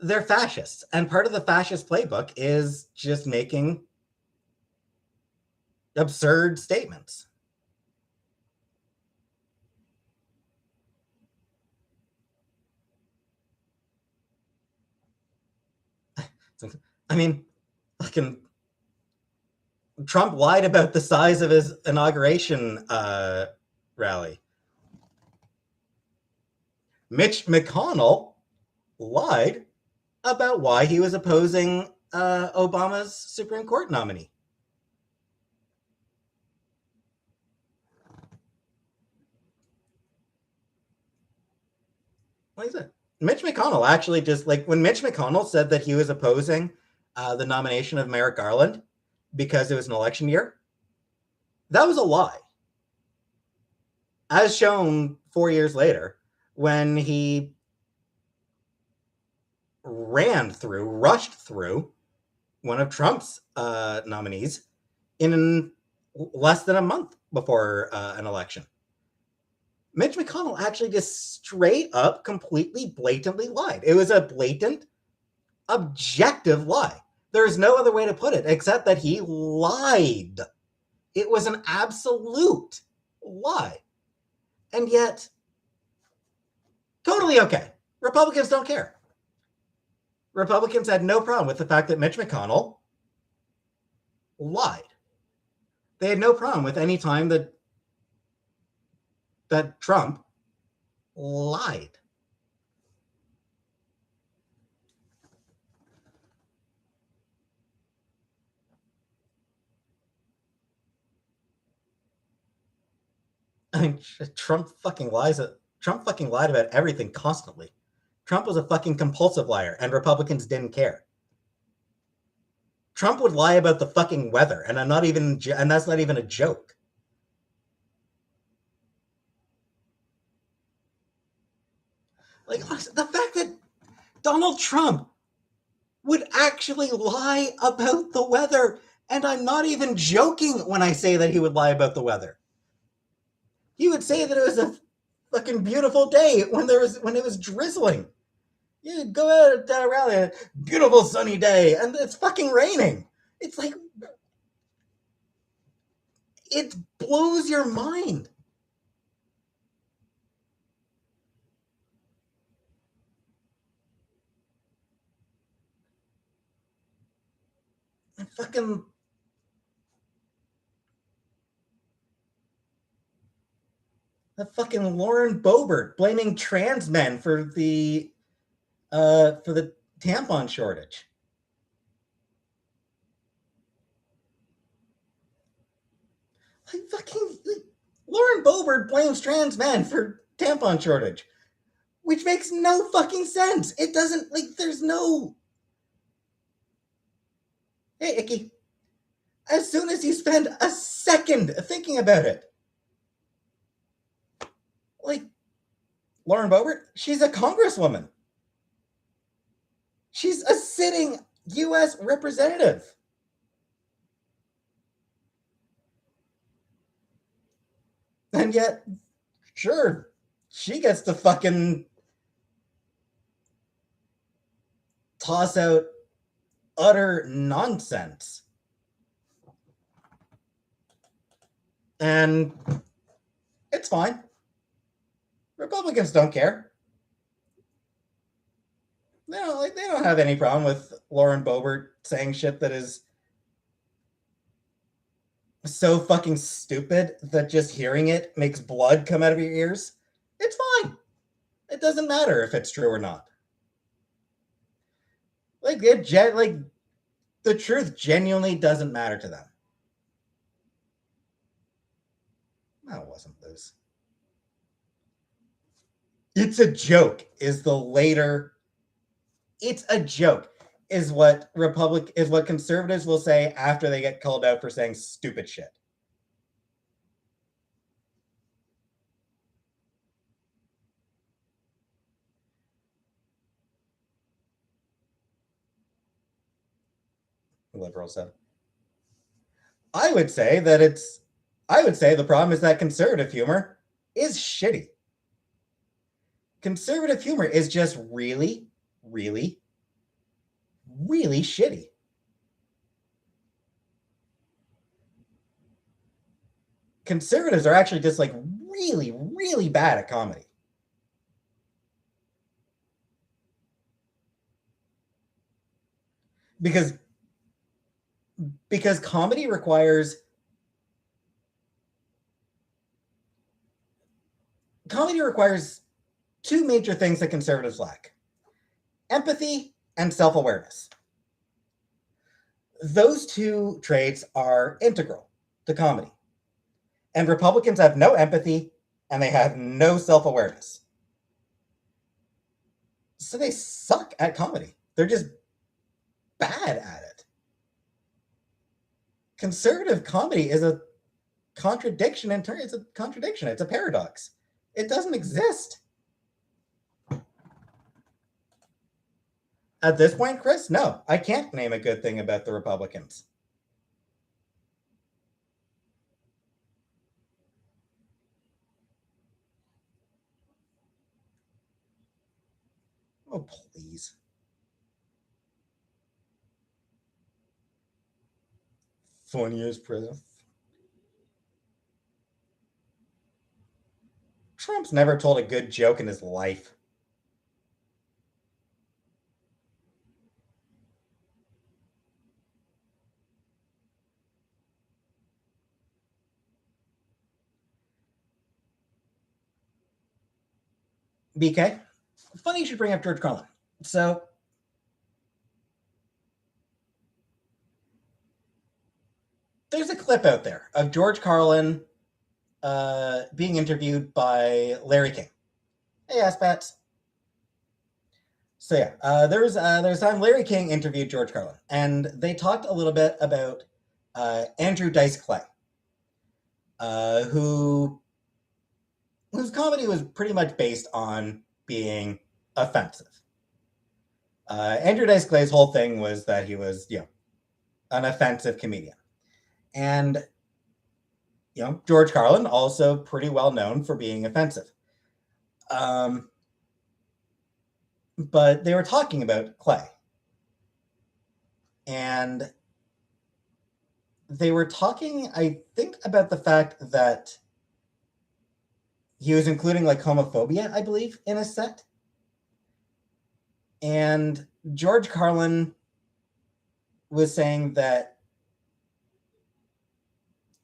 They're fascists, and part of the fascist playbook is just making absurd statements. I mean, Trump lied about the size of his inauguration rally. Mitch McConnell lied about why he was opposing Obama's Supreme Court nominee. Like I said, Mitch McConnell actually just when Mitch McConnell said that he was opposing the nomination of Merrick Garland because it was an election year, that was a lie. As shown 4 years later, when he rushed through one of Trump's nominees in less than a month before an election. Mitch McConnell actually just straight up, completely, blatantly lied. It was a blatant, objective lie. There's no other way to put it except that he lied. It was an absolute lie. And yet, totally okay. Republicans don't care. Republicans had no problem with the fact that Mitch McConnell lied. They had no problem with any time that Trump lied. I mean, Trump fucking lied about everything constantly. Trump was a fucking compulsive liar, and Republicans didn't care. Trump would lie about the fucking weather, and that's not even a joke. The fact that Donald Trump would actually lie about the weather, and I'm not even joking when I say that he would lie about the weather. He would say that it was a fucking beautiful day when it was drizzling. You go out at a rally, a beautiful sunny day, and it's fucking raining. It's like, it blows your mind. And fucking Lauren Boebert blaming trans men for the for the tampon shortage. Lauren Boebert blames trans men for tampon shortage, which makes no fucking sense. It doesn't, there's no. Hey, Icky, as soon as you spend a second thinking about it, Lauren Boebert, she's a congresswoman. She's a sitting U.S. representative. And yet, sure, she gets to fucking toss out utter nonsense. And it's fine. Republicans don't care. They don't have any problem with Lauren Boebert saying shit that is so fucking stupid that just hearing it makes blood come out of your ears. It's fine. It doesn't matter if it's true or not. The truth genuinely doesn't matter to them. No, it wasn't loose. It's a joke. It's a joke. Is what conservatives will say after they get called out for saying stupid shit. Liberals said. I would say the problem is that conservative humor is shitty. Conservative humor is just really, really, really shitty. Conservatives are actually just really, really bad at comedy. Because comedy requires two major things that conservatives lack: empathy and self-awareness. Those two traits are integral to comedy. And Republicans have no empathy and they have no self-awareness. So they suck at comedy. They're just bad at it. Conservative comedy is a contradiction in turn. It's a contradiction. It's a paradox. It doesn't exist. At this point, Chris, no, I can't name a good thing about the Republicans. Oh, please. Funniest president. Trump's never told a good joke in his life. BK, funny you should bring up George Carlin. So, there's a clip out there of George Carlin being interviewed by Larry King. Hey, Aspats. So yeah, there's time Larry King interviewed George Carlin, and they talked a little bit about Andrew Dice Clay, whose comedy was pretty much based on being offensive. Andrew Dice Clay's whole thing was that he was, an offensive comedian, and George Carlin also pretty well known for being offensive. But they were talking about Clay, and they were talking, I think, about the fact that he was including homophobia, I believe, in his set. And George Carlin was saying that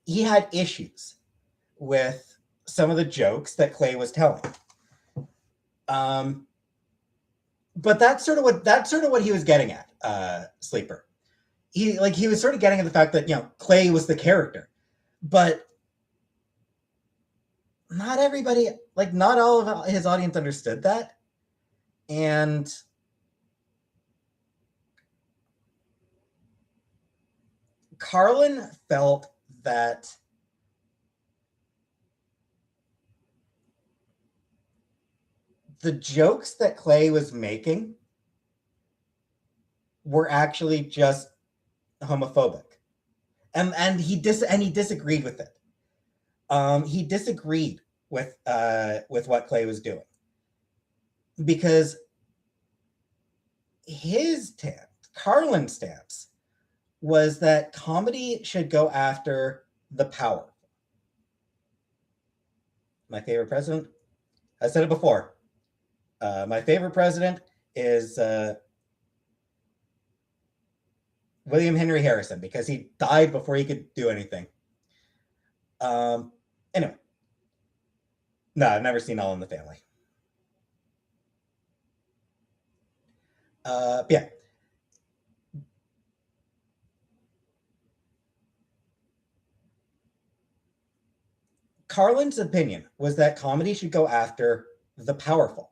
he had issues with some of the jokes that Clay was telling. But that's sort of what he was getting at, Sleeper. He was sort of getting at the fact that, you know, Clay was the character, but not everybody, like not all of his audience understood that. And Carlin felt that the jokes that Clay was making were actually just homophobic, and he disagreed with it. He disagreed with what Clay was doing, because his stance, Carlin's stance, was that comedy should go after the power. My favorite president, I said it before. My favorite president is William Henry Harrison, because he died before he could do anything. Anyway, no, I've never seen All in the Family. Yeah. Carlin's opinion was that comedy should go after the powerful.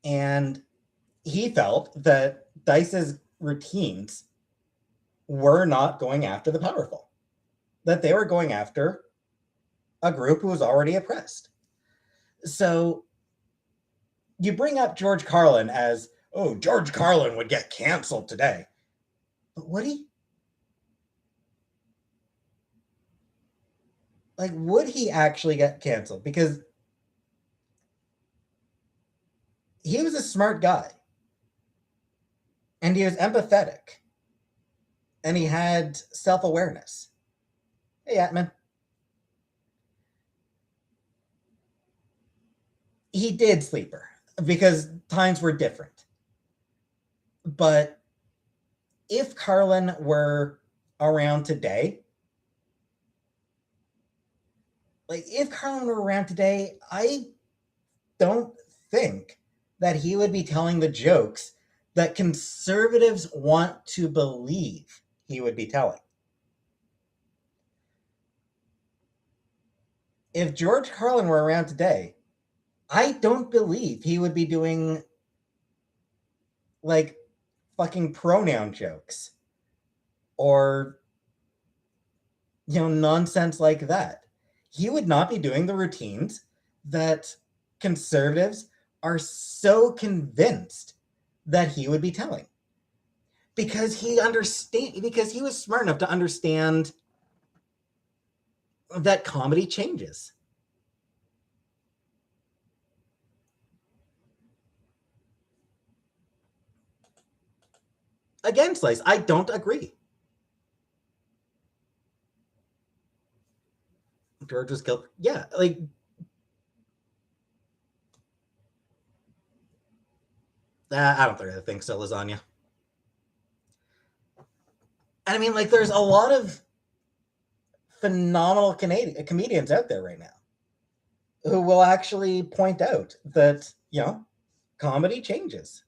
And he felt that Dice's routines were not going after the powerful, that they were going after a group who was already oppressed. So you bring up George Carlin as, oh, George Carlin would get canceled today. But would he? Like, would he actually get canceled? Because he was a smart guy, and he was empathetic, and he had self-awareness. Hey, Atman. He did Sleeper because times were different. But if Carlin were around today, I don't think that he would be telling the jokes that conservatives want to believe he would be telling. If George Carlin were around today, I don't believe he would be doing like fucking pronoun jokes or, you know, nonsense like that. He would not be doing the routines that conservatives are so convinced that he would be telling, because he was smart enough to understand that comedy changes. Again, Slice, I don't agree. George was killed. Yeah, like, I don't really think so, lasagna. And I mean, like, there's a lot of phenomenal Canadian comedians out there right now who will actually point out that, you know, comedy changes.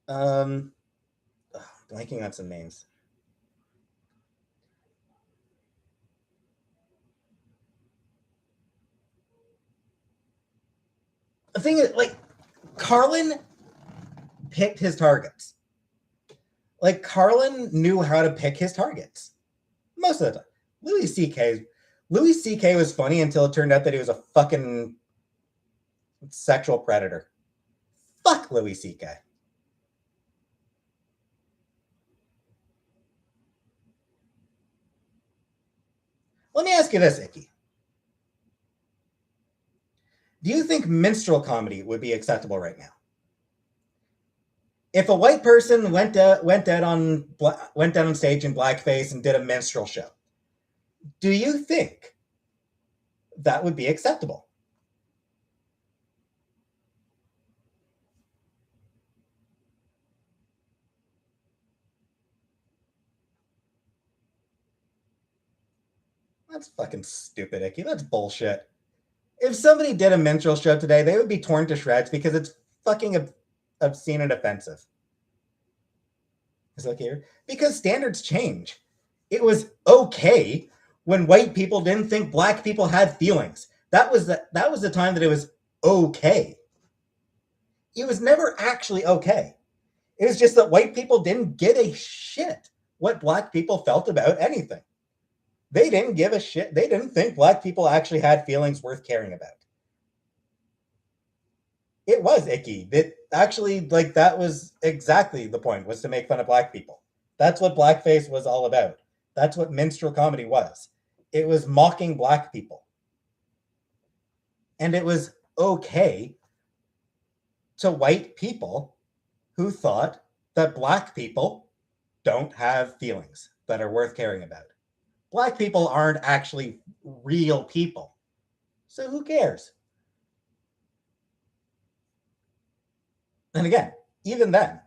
Um, Blanking on some names. The thing is, like, Carlin picked his targets. Like, Carlin knew how to pick his targets most of the time. Louis C.K. was funny until it turned out that he was a fucking sexual predator. Fuck Louis C.K. Let me ask you this, Icky. Do you think minstrel comedy would be acceptable right now? If a white person went out on stage in blackface and did a minstrel show, do you think that would be acceptable? That's fucking stupid, Icky. That's bullshit. If somebody did a minstrel show today, they would be torn to shreds because it's fucking obscene and offensive. Is it okay? Because standards change. It was okay when white people didn't think black people had feelings. That was the time that it was okay. It was never actually okay. It was just that white people didn't give a shit what black people felt about anything. They didn't give a shit. They didn't think black people actually had feelings worth caring about. It was icky. That actually, like, that was exactly the point, was to make fun of black people. That's what blackface was all about. That's what minstrel comedy was. It was mocking black people. And it was okay to white people who thought that black people don't have feelings that are worth caring about. Black people aren't actually real people. So who cares? And again, even then,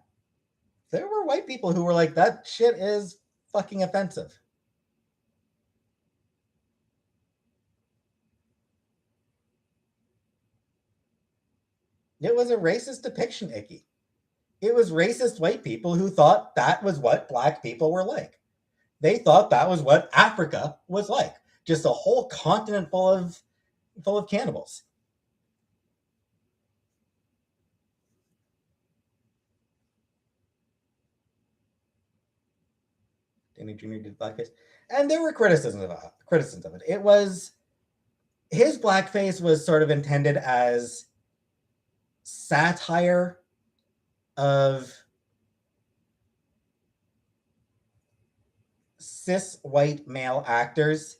there were white people who were like, that shit is fucking offensive. It was a racist depiction, Icky. It was racist white people who thought that was what black people were like. They thought that was what Africa was like. Just a whole continent full of cannibals. Danny Jr. did blackface. And there were criticisms of it. It was, his blackface was sort of intended as satire of cis white male actors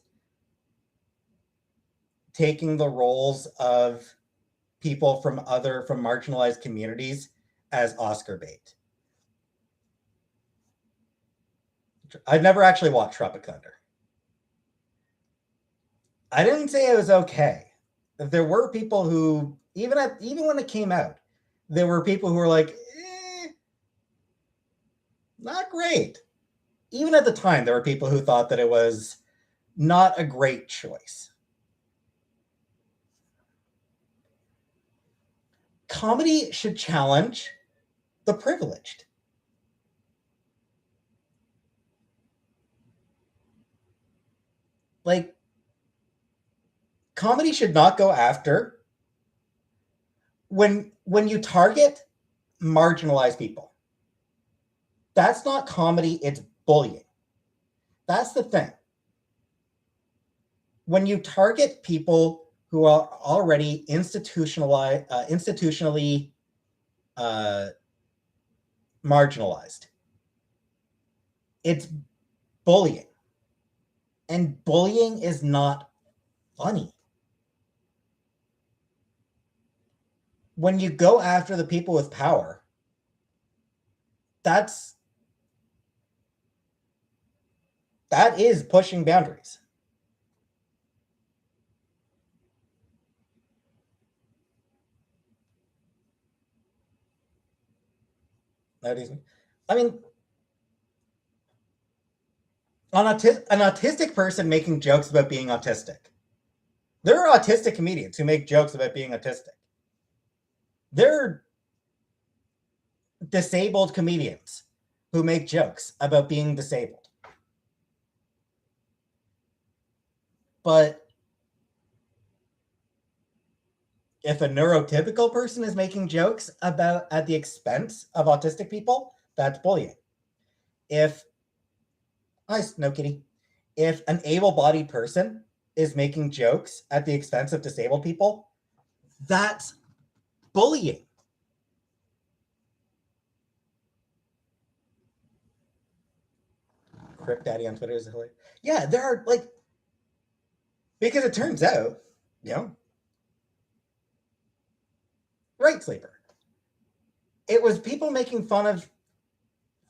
taking the roles of people from marginalized communities as Oscar bait. I've never actually watched Tropic Thunder. I didn't say it was okay. There were people who, even when it came out, there were people who were like, not great. Even at the time, there were people who thought that it was not a great choice. Comedy should challenge the privileged. Like, comedy should not go after, when you target marginalized people, that's not comedy, it's bullying. That's the thing. When you target people who are already institutionally marginalized, it's bullying. And bullying is not funny. When you go after the people with power, that is pushing boundaries. I mean, an autistic person making jokes about being autistic. There are autistic comedians who make jokes about being autistic. There are disabled comedians who make jokes about being disabled. But if a neurotypical person is making jokes at the expense of autistic people, that's bullying. No kitty. If an able-bodied person is making jokes at the expense of disabled people, that's bullying. Crip Daddy on Twitter is hilarious. Yeah, there are, like, because it turns out, right, Sleeper. It was people making fun of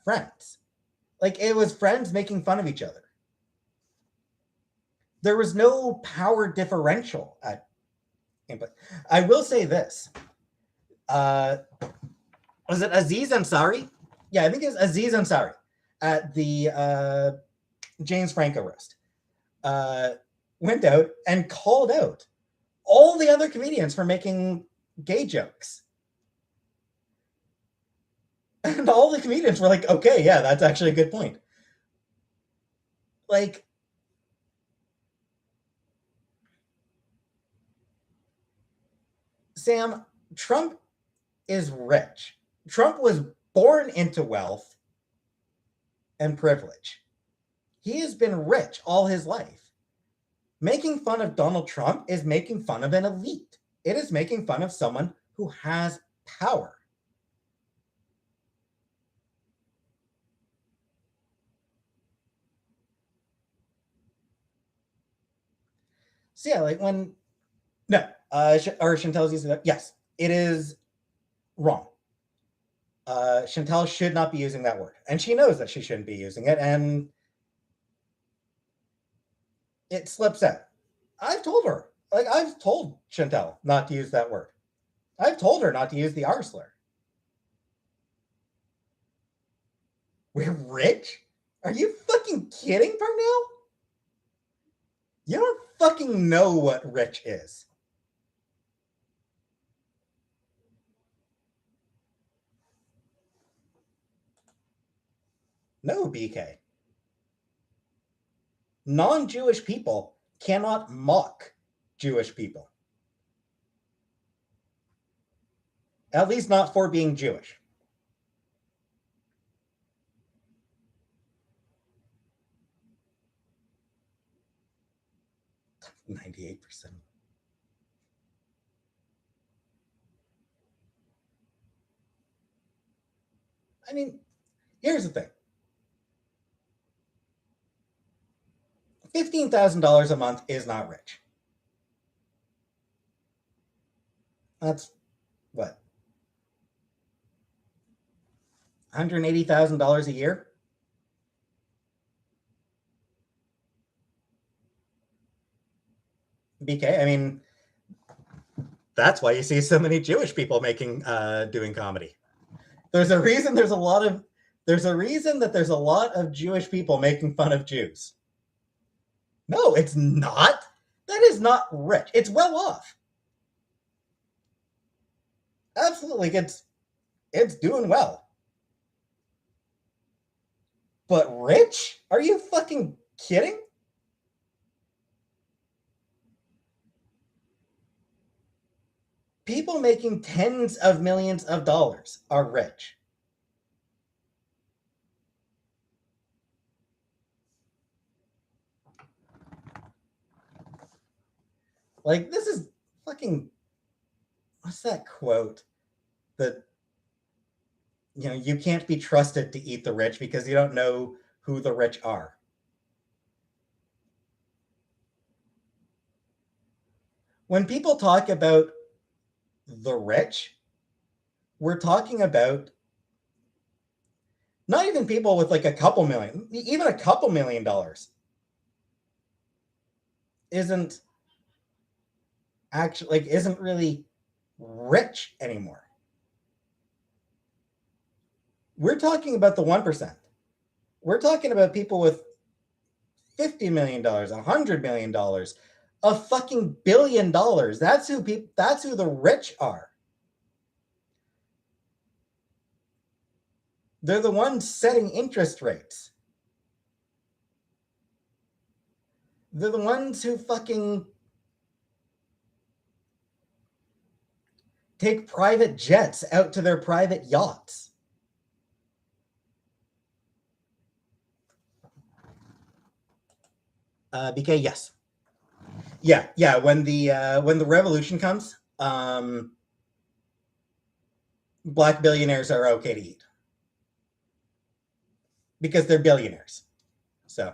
friends. Like, it was friends making fun of each other. There was no power differential at input. I will say this. Was it Aziz Ansari? Yeah, I think it was Aziz Ansari at the James Franco roast. Went out and called out all the other comedians for making gay jokes. And all the comedians were like, okay, yeah, that's actually a good point. Like, Sam, Trump is rich. Trump was born into wealth and privilege. He has been rich all his life. Making fun of Donald Trump is making fun of an elite. It is making fun of someone who has power. So yeah, like when no, or Chantel's using that. Yes, it is wrong. Chantel should not be using that word, and she knows that she shouldn't be using it, and it slips out. I've told her, like I've told Chantel not to use that word. I've told her not to use the R slur. We're rich? Are you fucking kidding, Parnell? You don't fucking know what rich is. No, BK. Non-Jewish people cannot mock Jewish people. At least not for being Jewish. %98. I mean, here's the thing. $15,000 a month is not rich. That's what? $180,000 a year? BK, I mean, that's why you see so many Jewish people doing comedy. There's a reason that there's a lot of Jewish people making fun of Jews. No, it's not. That is not rich. It's well off. Absolutely, it's doing well. But rich? Are you fucking kidding? People making tens of millions of dollars are rich. Like, this is fucking, what's that quote? That, you can't be trusted to eat the rich because you don't know who the rich are. When people talk about the rich, we're talking about not even people with like a couple million, even a couple $1,000,000 isn't actually like isn't really rich anymore. We're talking about the 1%. We're talking about people with $50 million, $100 million, a fucking $1 billion. That's who the rich are. They're the ones setting interest rates. They're the ones who fucking take private jets out to their private yachts. BK, yes. Yeah. When the revolution comes, black billionaires are okay to eat because they're billionaires. So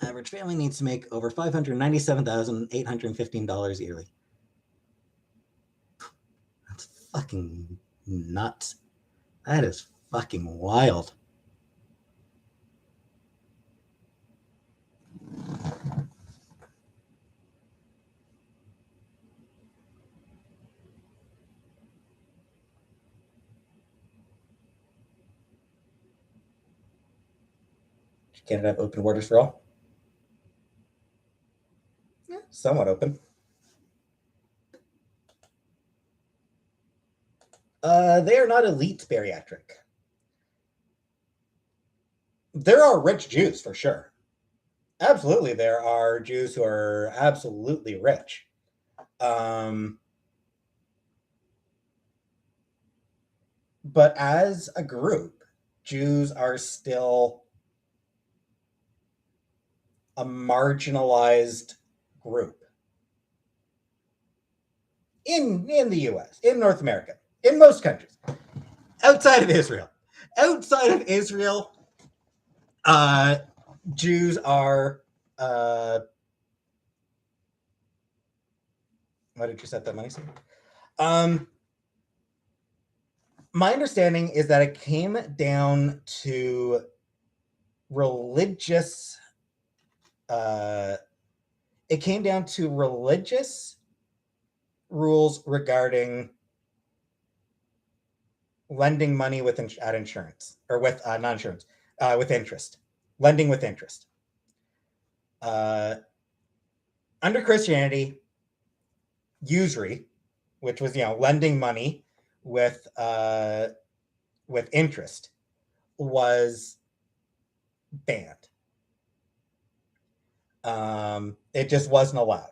average family needs to make over $597,815 yearly. That's fucking nuts. That is fucking wild. Canada have open borders for all? Yeah, somewhat open. They are not elite bariatric. There are rich Jews for sure. Absolutely, there are Jews who are absolutely rich. But as a group, Jews are still a marginalized group in the US, in North America, in most countries, outside of Israel. Outside of Israel, Jews are. Why did you set that money? My understanding is that it came down to religious. It came down to religious rules regarding lending money with at insurance or with not insurance with interest, lending with interest. Under Christianity, usury, which was lending money with interest, was banned. It just wasn't allowed.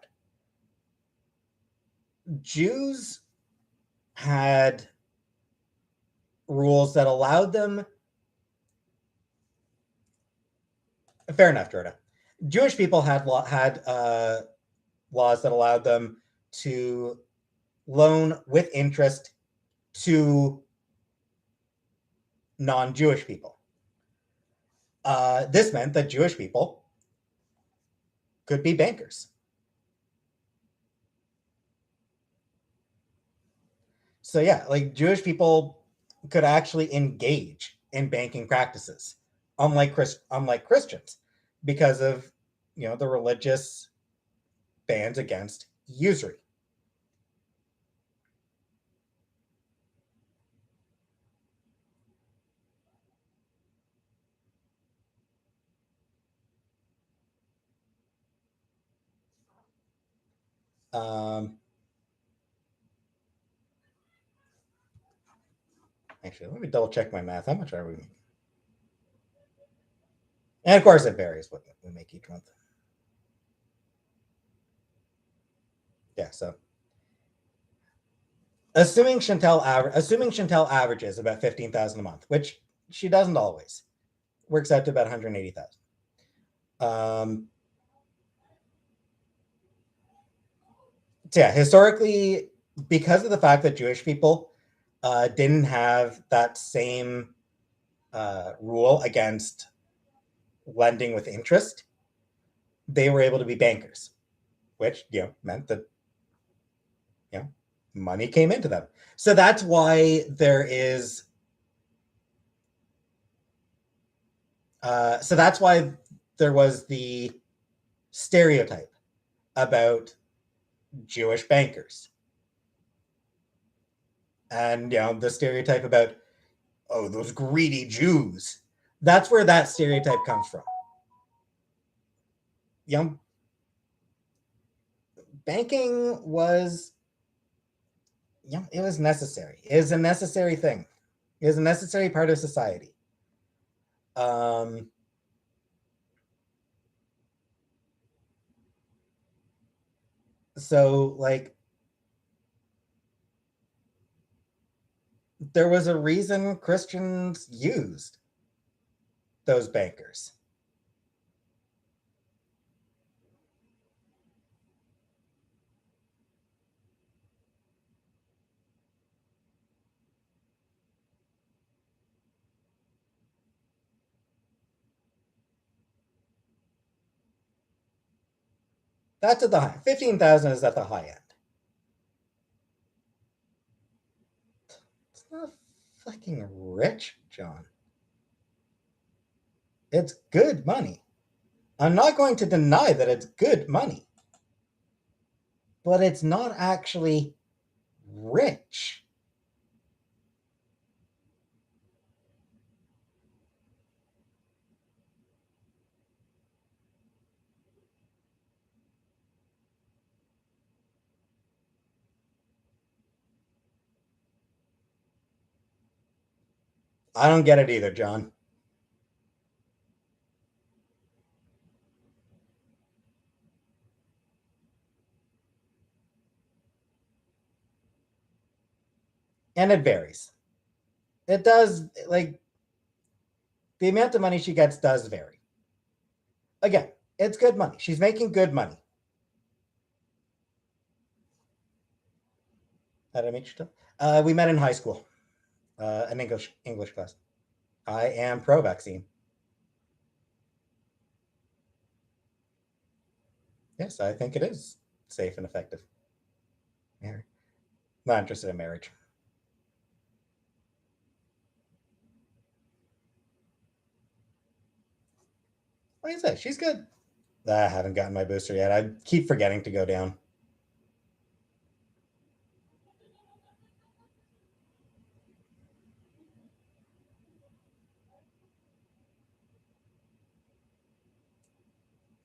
Jews had rules that allowed them. Fair enough, Jordan. Jewish people had laws that allowed them to loan with interest to non-Jewish people. This meant that Jewish people could be bankers. So yeah, like Jewish people could actually engage in banking practices, unlike Christians, because of the religious bans against usury. Actually, let me double check my math. How much are we making? And of course, it varies what we make each month. Yeah, so assuming Chantel averages about 15,000 a month, which she doesn't always, works out to about 180,000. So yeah, historically, because of the fact that Jewish people didn't have that same rule against lending with interest, they were able to be bankers, which meant that money came into them. So that's why there is. So that's why there was the stereotype about Jewish bankers, and the stereotype about those greedy Jews. That's where that stereotype comes from. Banking was, it was necessary. It is a necessary thing. It is a necessary part of society. So like, there was a reason Christians used those bankers. That's at the high. 15,000 is at the high end. It's not fucking rich, John. It's good money. I'm not going to deny that it's good money, but it's not actually rich. I don't get it either, John. And it varies. It does, like, the amount of money she gets does vary. Again, it's good money. She's making good money. How did I meet you? We met in high school, an English class. I am pro vaccine. Yes, I think it is safe and effective. Not interested in marriage. Like I said, she's good. I haven't gotten my booster yet. I keep forgetting to go down.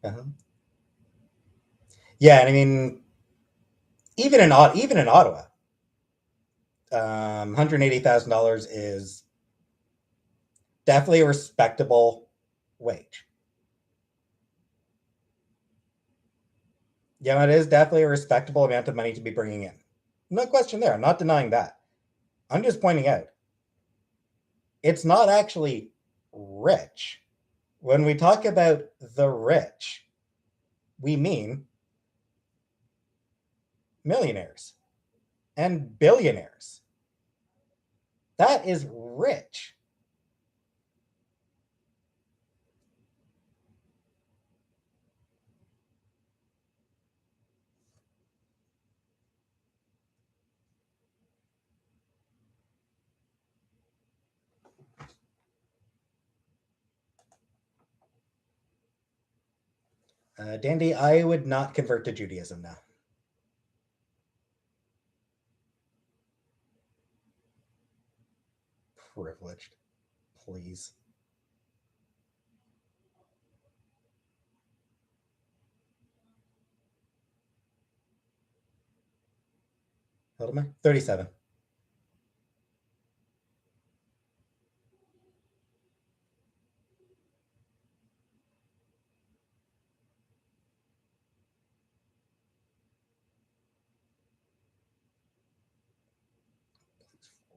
Uh-huh. Yeah, and I mean, even in Ottawa, $180,000 is definitely a respectable wage. Yeah, it is definitely a respectable amount of money to be bringing in. No question there. I'm not denying that. I'm just pointing out it's not actually rich. When we talk about the rich, we mean millionaires and billionaires. That is rich. Dandy, I would not convert to Judaism now. Privileged. Please. How old am I? 37.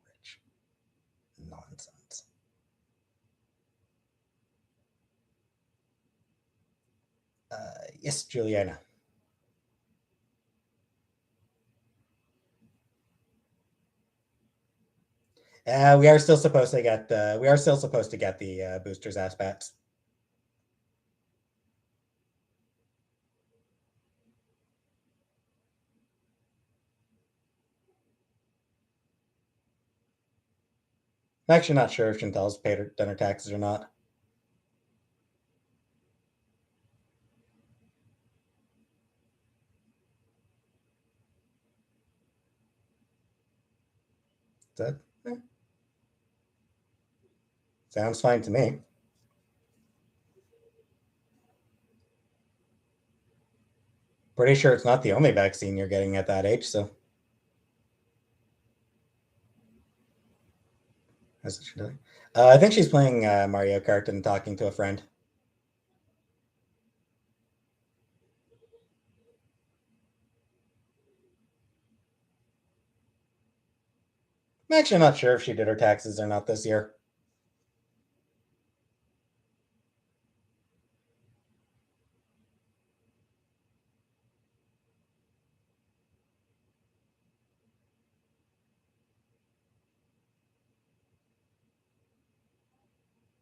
Rich. Nonsense. Yes, Juliana. We are still supposed to get the boosters aspects. I'm actually not sure if Chantel's paid her done her taxes or not. That sounds fine to me. Pretty sure it's not the only vaccine you're getting at that age, so that's what she's doing. I think she's playing Mario Kart and talking to a friend. I'm actually not sure if she did her taxes or not this year.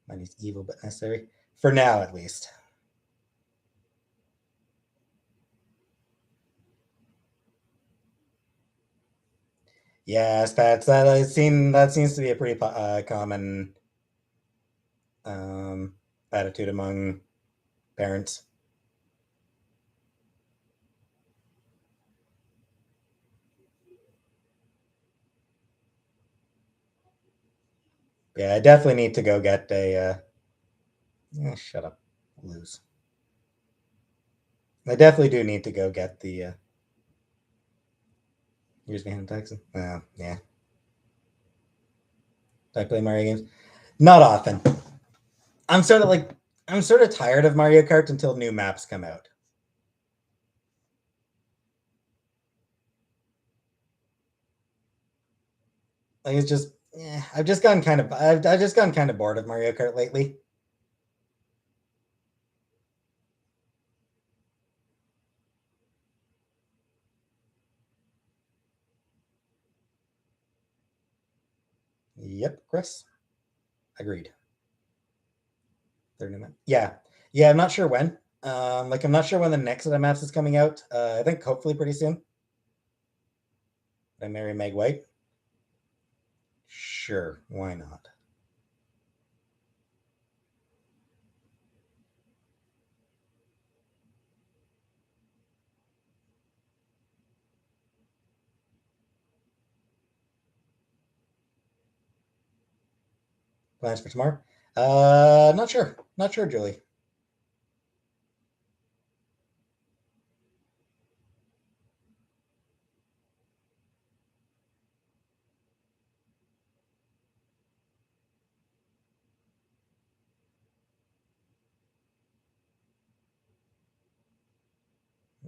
Money's evil but necessary. For now, at least. Yes, that seems to be a pretty common um, attitude among parents. Yeah, I definitely need to go get a. Shut up, lose. I definitely do need to go get the years behind Texan. Yeah, I play Mario games. Not often. I'm sort of tired of Mario Kart until new maps come out. Like it's just, I've just gotten kind of bored of Mario Kart lately. Yep, Chris. Agreed. They're new map. Yeah, yeah. I'm not sure when. I'm not sure when the next set of maps is coming out. I think hopefully pretty soon. I marry Meg White. Sure, why not? Plans for tomorrow? Not sure. Not sure, Julie.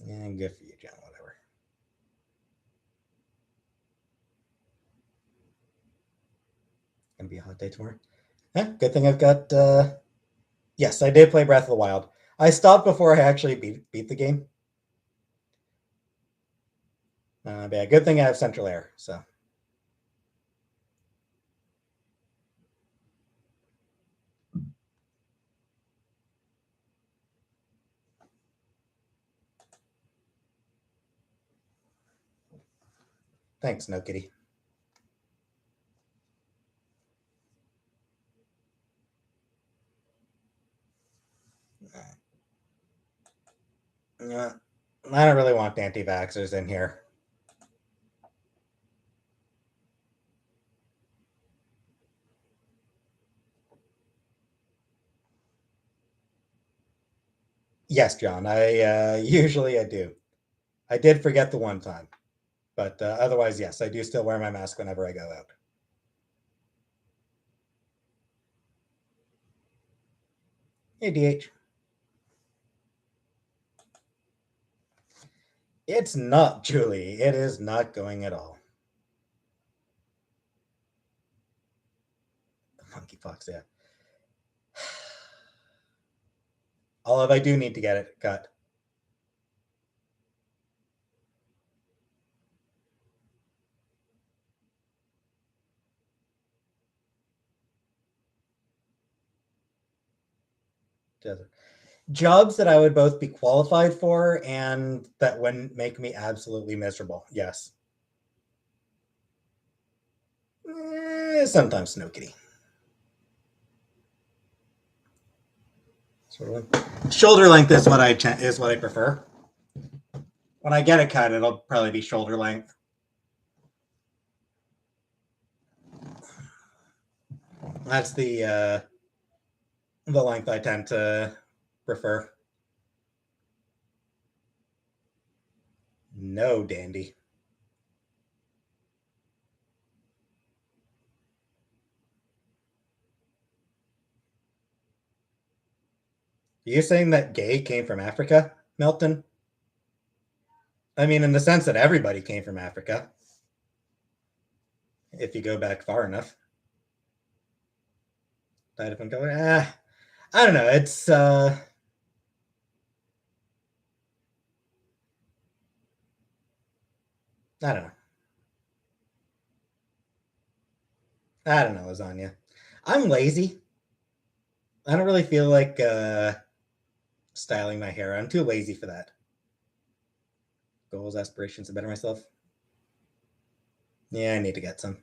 Yeah, good for you, John. Whatever. Gonna be a hot day tomorrow. Yeah, good thing I've got. Yes, I did play Breath of the Wild. I stopped before I actually beat the game. But yeah, good thing I have Central Air. So thanks, No Kitty. I don't really want anti-vaxxers in here. Yes, John. I usually I do. I did forget the one time, but otherwise, yes, I do still wear my mask whenever I go out. Hey, DH. It's not, Julie. It is not going at all. The monkeypox, yeah. Olive, I do need to get it cut. Jobs that I would both be qualified for and that wouldn't make me absolutely miserable. Yes. Sometimes Snow Kitty. Sort of shoulder length is what I prefer. When I get a cut, it'll probably be shoulder length. That's the length I tend to prefer. No, Dandy. Are you saying that gay came from Africa, Milton? I mean, in the sense that everybody came from Africa, if you go back far enough. Died of color. I don't know. It's I don't know. I don't know, lasagna. I'm lazy. I don't really feel like styling my hair. I'm too lazy for that. Goals, aspirations to better myself. Yeah, I need to get some.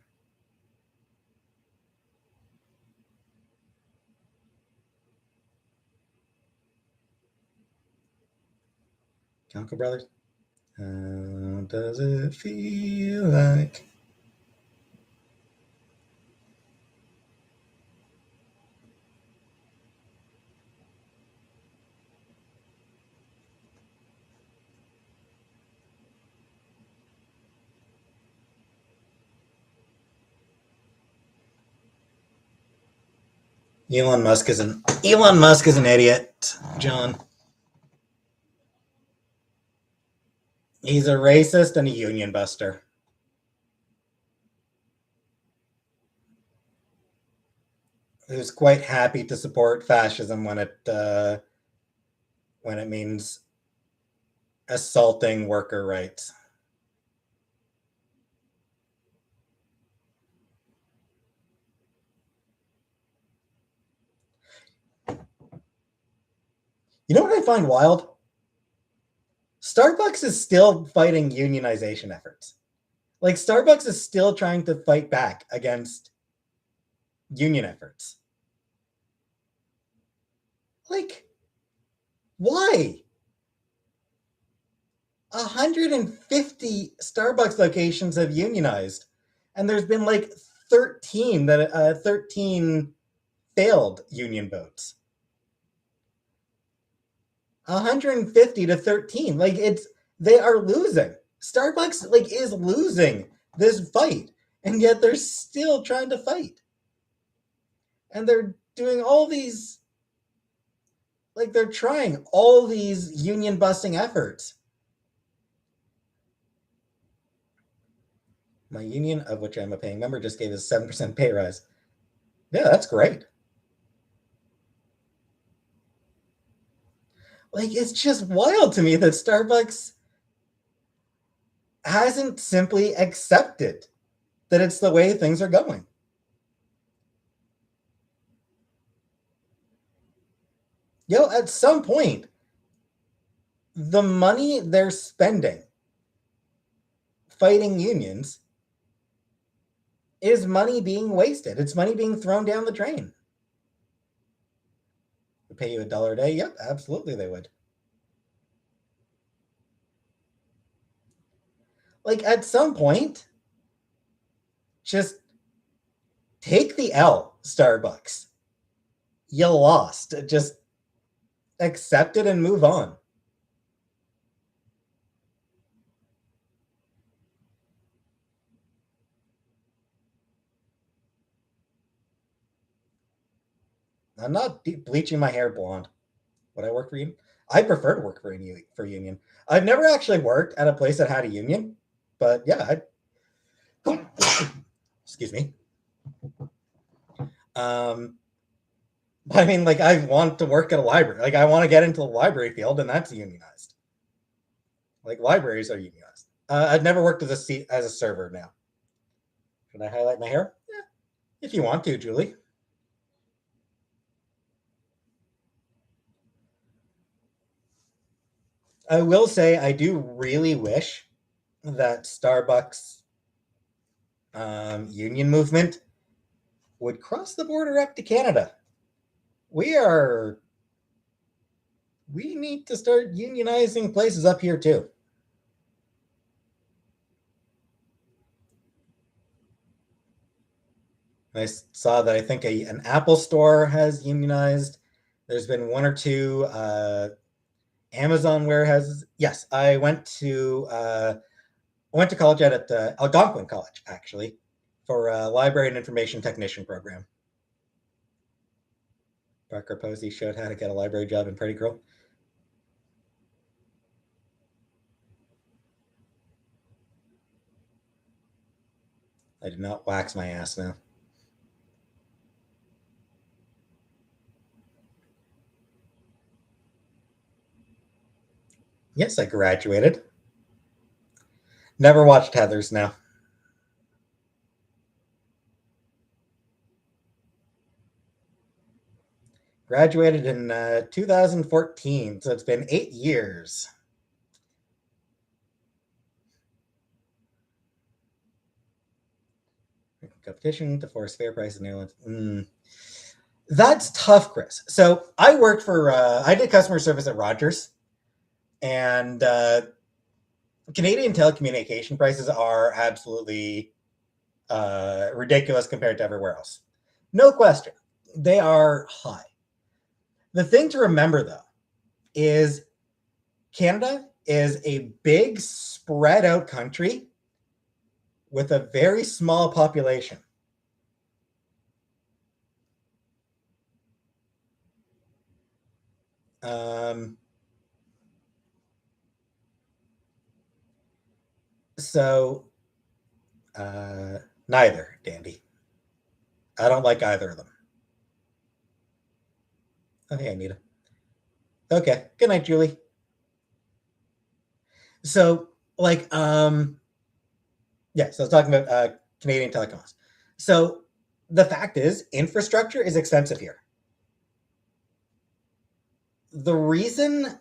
Conco Brothers. How does it feel like? Elon Musk is an idiot, John. He's a racist and a union buster. Who's quite happy to support fascism when it means assaulting worker rights. You know what I find wild? Starbucks is still fighting unionization efforts. Like, Starbucks is still trying to fight back against union efforts. Like, why? 150 Starbucks locations have unionized, and there's been like 13 failed union votes. 150 to 13. Like, they are losing. Starbucks like is losing this fight, and yet they're still trying to fight. And they're doing all these, like, they're trying all these union busting efforts. My union, of which I'm a paying member, just gave us 7% pay rise. Yeah, that's great. Like, it's just wild to me that Starbucks hasn't simply accepted that it's the way things are going. At some point, the money they're spending fighting unions is money being wasted. It's money being thrown down the drain. Would pay you $1 a day? Yep, absolutely they would. Like, at some point, just take the L, Starbucks. You lost. Just accept it and move on. I'm not bleaching my hair blonde. Would I work for union? I prefer to work for union. I've never actually worked at a place that had a union, but yeah, excuse me. I mean, like, I want to work at a library. Like, I want to get into the library field, and that's unionized. Like, libraries are unionized. I've never worked as a server now. Should I highlight my hair? Yeah, if you want to, Julie. I will say I do really wish that Starbucks union movement would cross the border up to Canada. We need to start unionizing places up here too. I saw that I think an Apple store has unionized. There's been one or two Amazon warehouses. Yes, I went to college at Algonquin College, actually, for a library and information technician program. Parker Posey showed how to get a library job in Pretty Girl. I did not wax my ass now. Yes, I graduated. Never watched Heathers now. Graduated in 2014, so it's been 8 years. Competition to force fair price in Ireland. That's tough, Chris. So I worked for, I did customer service at Rogers, and Canadian telecommunication prices are absolutely ridiculous compared to everywhere else. No question. They are high. The thing to remember, though, is Canada is a big, spread out country with a very small population. So neither, Dandy. I don't like either of them. Oh, hey, Anita. Okay. Good night, Julie. So, like, yeah, so I was talking about Canadian telecoms. So the fact is, infrastructure is expensive here. The reason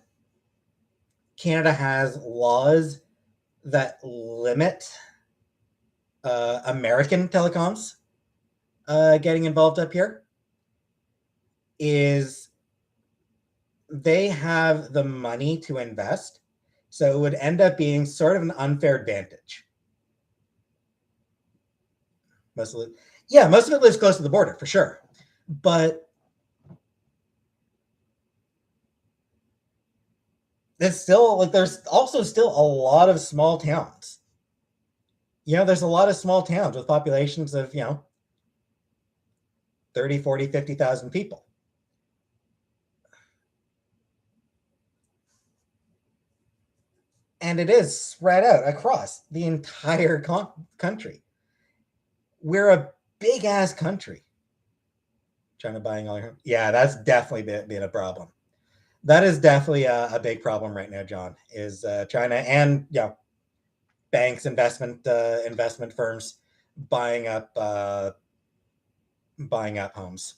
Canada has laws that limit American telecoms getting involved up here is they have the money to invest. So it would end up being sort of an unfair advantage. Most of it, yeah, most of it lives close to the border for sure. But it's still like there's also still a lot of small towns. There's a lot of small towns with populations of, 30, 40, 50,000 people. And it is spread out across the entire country. We're a big ass country. China buying all your, yeah, that's definitely been a problem. That is definitely a big problem right now, John. Is China and banks, investment firms buying up homes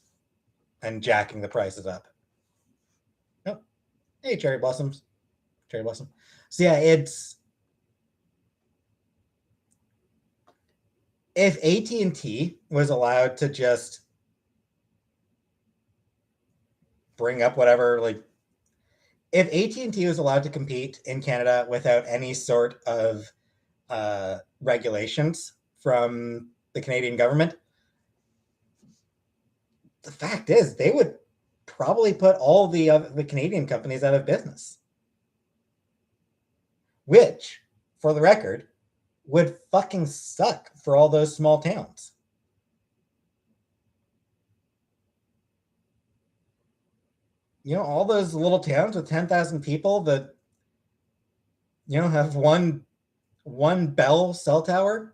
and jacking the prices up. Oh, hey, cherry blossoms, cherry blossom. So yeah, it's if AT&T was allowed to just bring up whatever, like if AT&T was allowed to compete in Canada without any sort of regulations from the Canadian government, the fact is they would probably put all the Canadian companies out of business, which, for the record, would fucking suck for all those small towns. All those little towns with 10,000 people that have one Bell cell tower.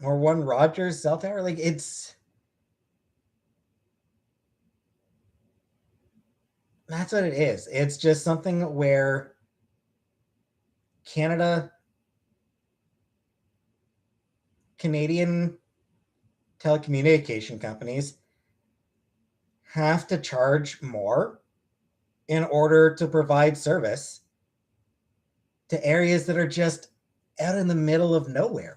Or one Rogers cell tower. Like that's what it is. It's just something where Canadian telecommunication companies have to charge more in order to provide service to areas that are just out in the middle of nowhere.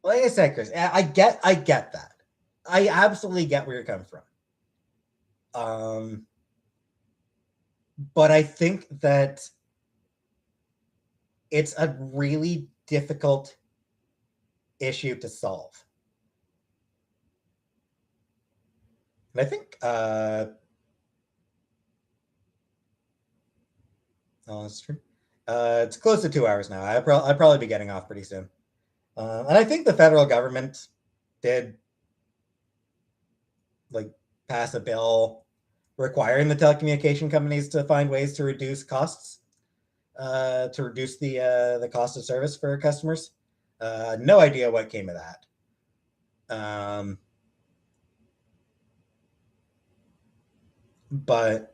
Like I said, Chris, I get that. I absolutely get where you're coming from. But I think that it's a really difficult issue to solve. And I think oh, that's true. It's close to 2 hours now. I'll probably be getting off pretty soon. And I think the federal government did like pass a bill requiring the telecommunication companies to find ways to reduce costs, to reduce the cost of service for customers. No idea what came of that. But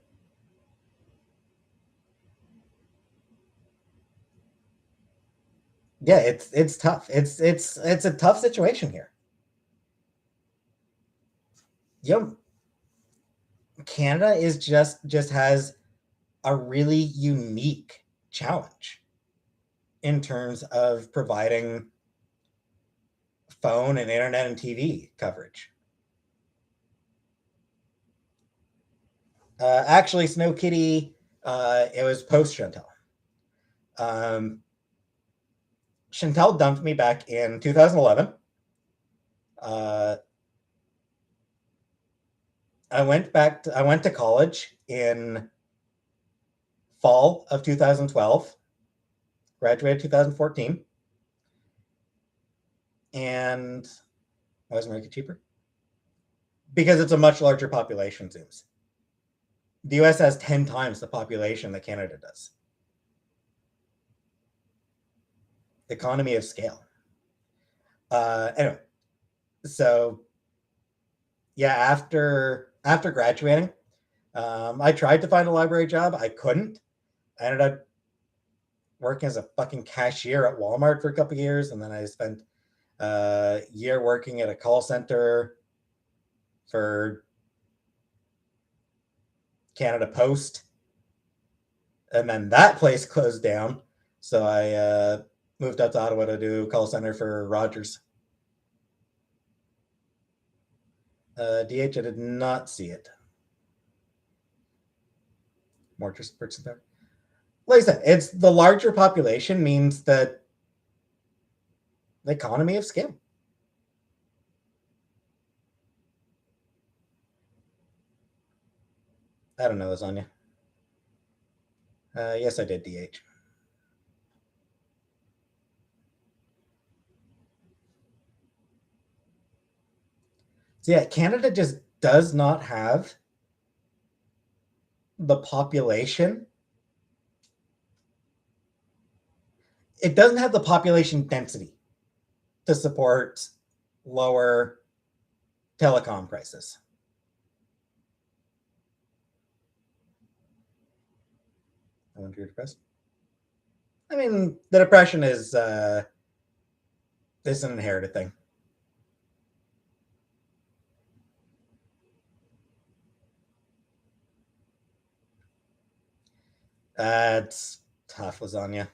yeah, it's tough. It's a tough situation here. Yep. Canada is just has a really unique challenge in terms of providing phone and internet and TV coverage. Actually, Snow Kitty, it was post Chantel. Chantel dumped me back in 2011. Uh, I went to college in fall of 2012, graduated 2014, and why was America cheaper? Because it's a much larger population, Zooms. The US has 10 times the population that Canada does. Economy of scale. Anyway, so yeah, after graduating, I tried to find a library job. I couldn't. I ended up working as a fucking cashier at Walmart for a couple of years, and then I spent a year working at a call center for Canada Post, and then that place closed down. So I moved up to Ottawa to do call center for Rogers. DH, I did not see it. More just person there. Like I said, it's the larger population means that the economy of scale. I don't know, Lasagna. Yes, I did DH. So yeah, Canada just does not have the population. It doesn't have the population density to support lower telecom prices. I wonder if you're depressed. I mean, the depression is an inherited thing. It's tough, Lasagna.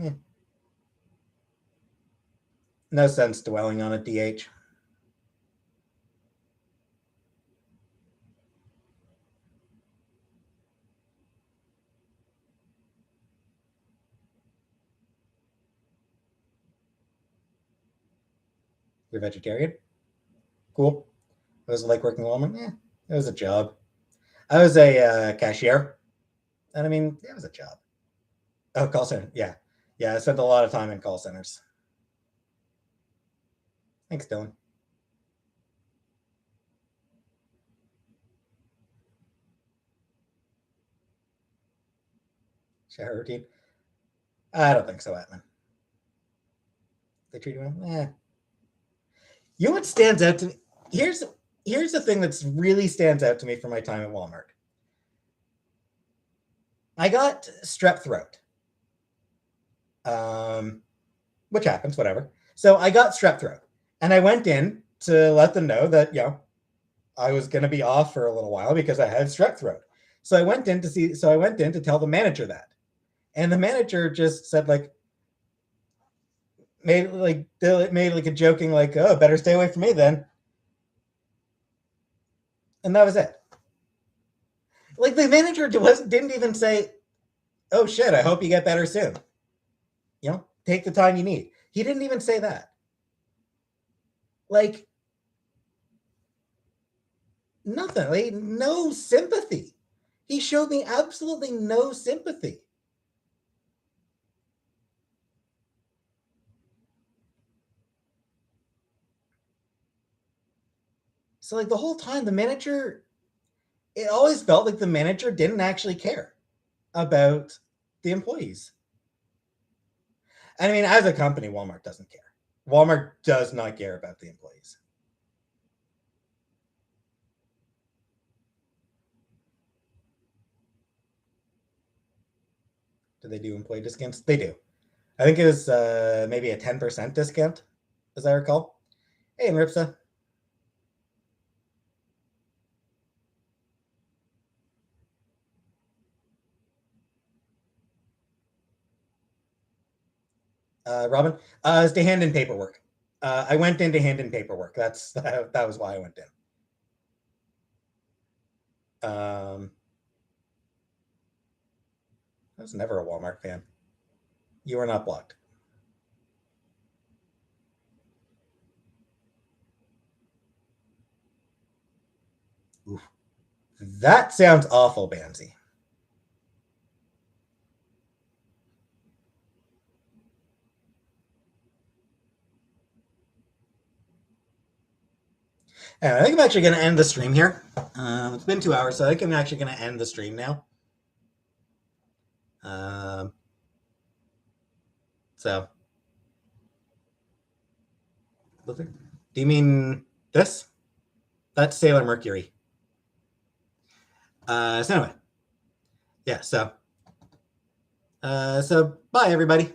Eh, no sense dwelling on it, DH. You're vegetarian? Cool. It was like working at Walmart? Yeah, it was a job. I was a cashier. And I mean, it was a job. Oh, call center. Yeah. Yeah, I spent a lot of time in call centers. Thanks, Dylan. Shower routine. I don't think so, Atman. They treat you well? You know what stands out to me? Here's here's the thing that's really stands out to me from my time at Walmart. I got strep throat, um, which happens, whatever. So I got strep throat, and I went in to let them know that I was going to be off for a little while because I had strep throat. So I went in to see. So I went in to tell the manager that, and the manager just said like, made like a joking like, oh, better stay away from me then, and that was it. Like the manager didn't even say, oh shit, I hope you get better soon. Take the time you need. He didn't even say that. Like nothing. Like no sympathy. He showed me absolutely no sympathy. So like the whole time, the manager, it always felt like the manager didn't actually care about the employees. And I mean, as a company, Walmart doesn't care. Walmart does not care about the employees. Do they do employee discounts? They do. I think it was maybe a 10% discount, as I recall. Hey, Ripsa. Robin, it's to hand in paperwork. I went in to hand in paperwork. That was why I went in. I was never a Walmart fan. You are not blocked. That sounds awful, Bamsy. I think I'm actually going to end the stream here. It's been 2 hours, so I think I'm actually going to end the stream now. So, do you mean this? That's Sailor Mercury. So anyway, yeah. So bye everybody.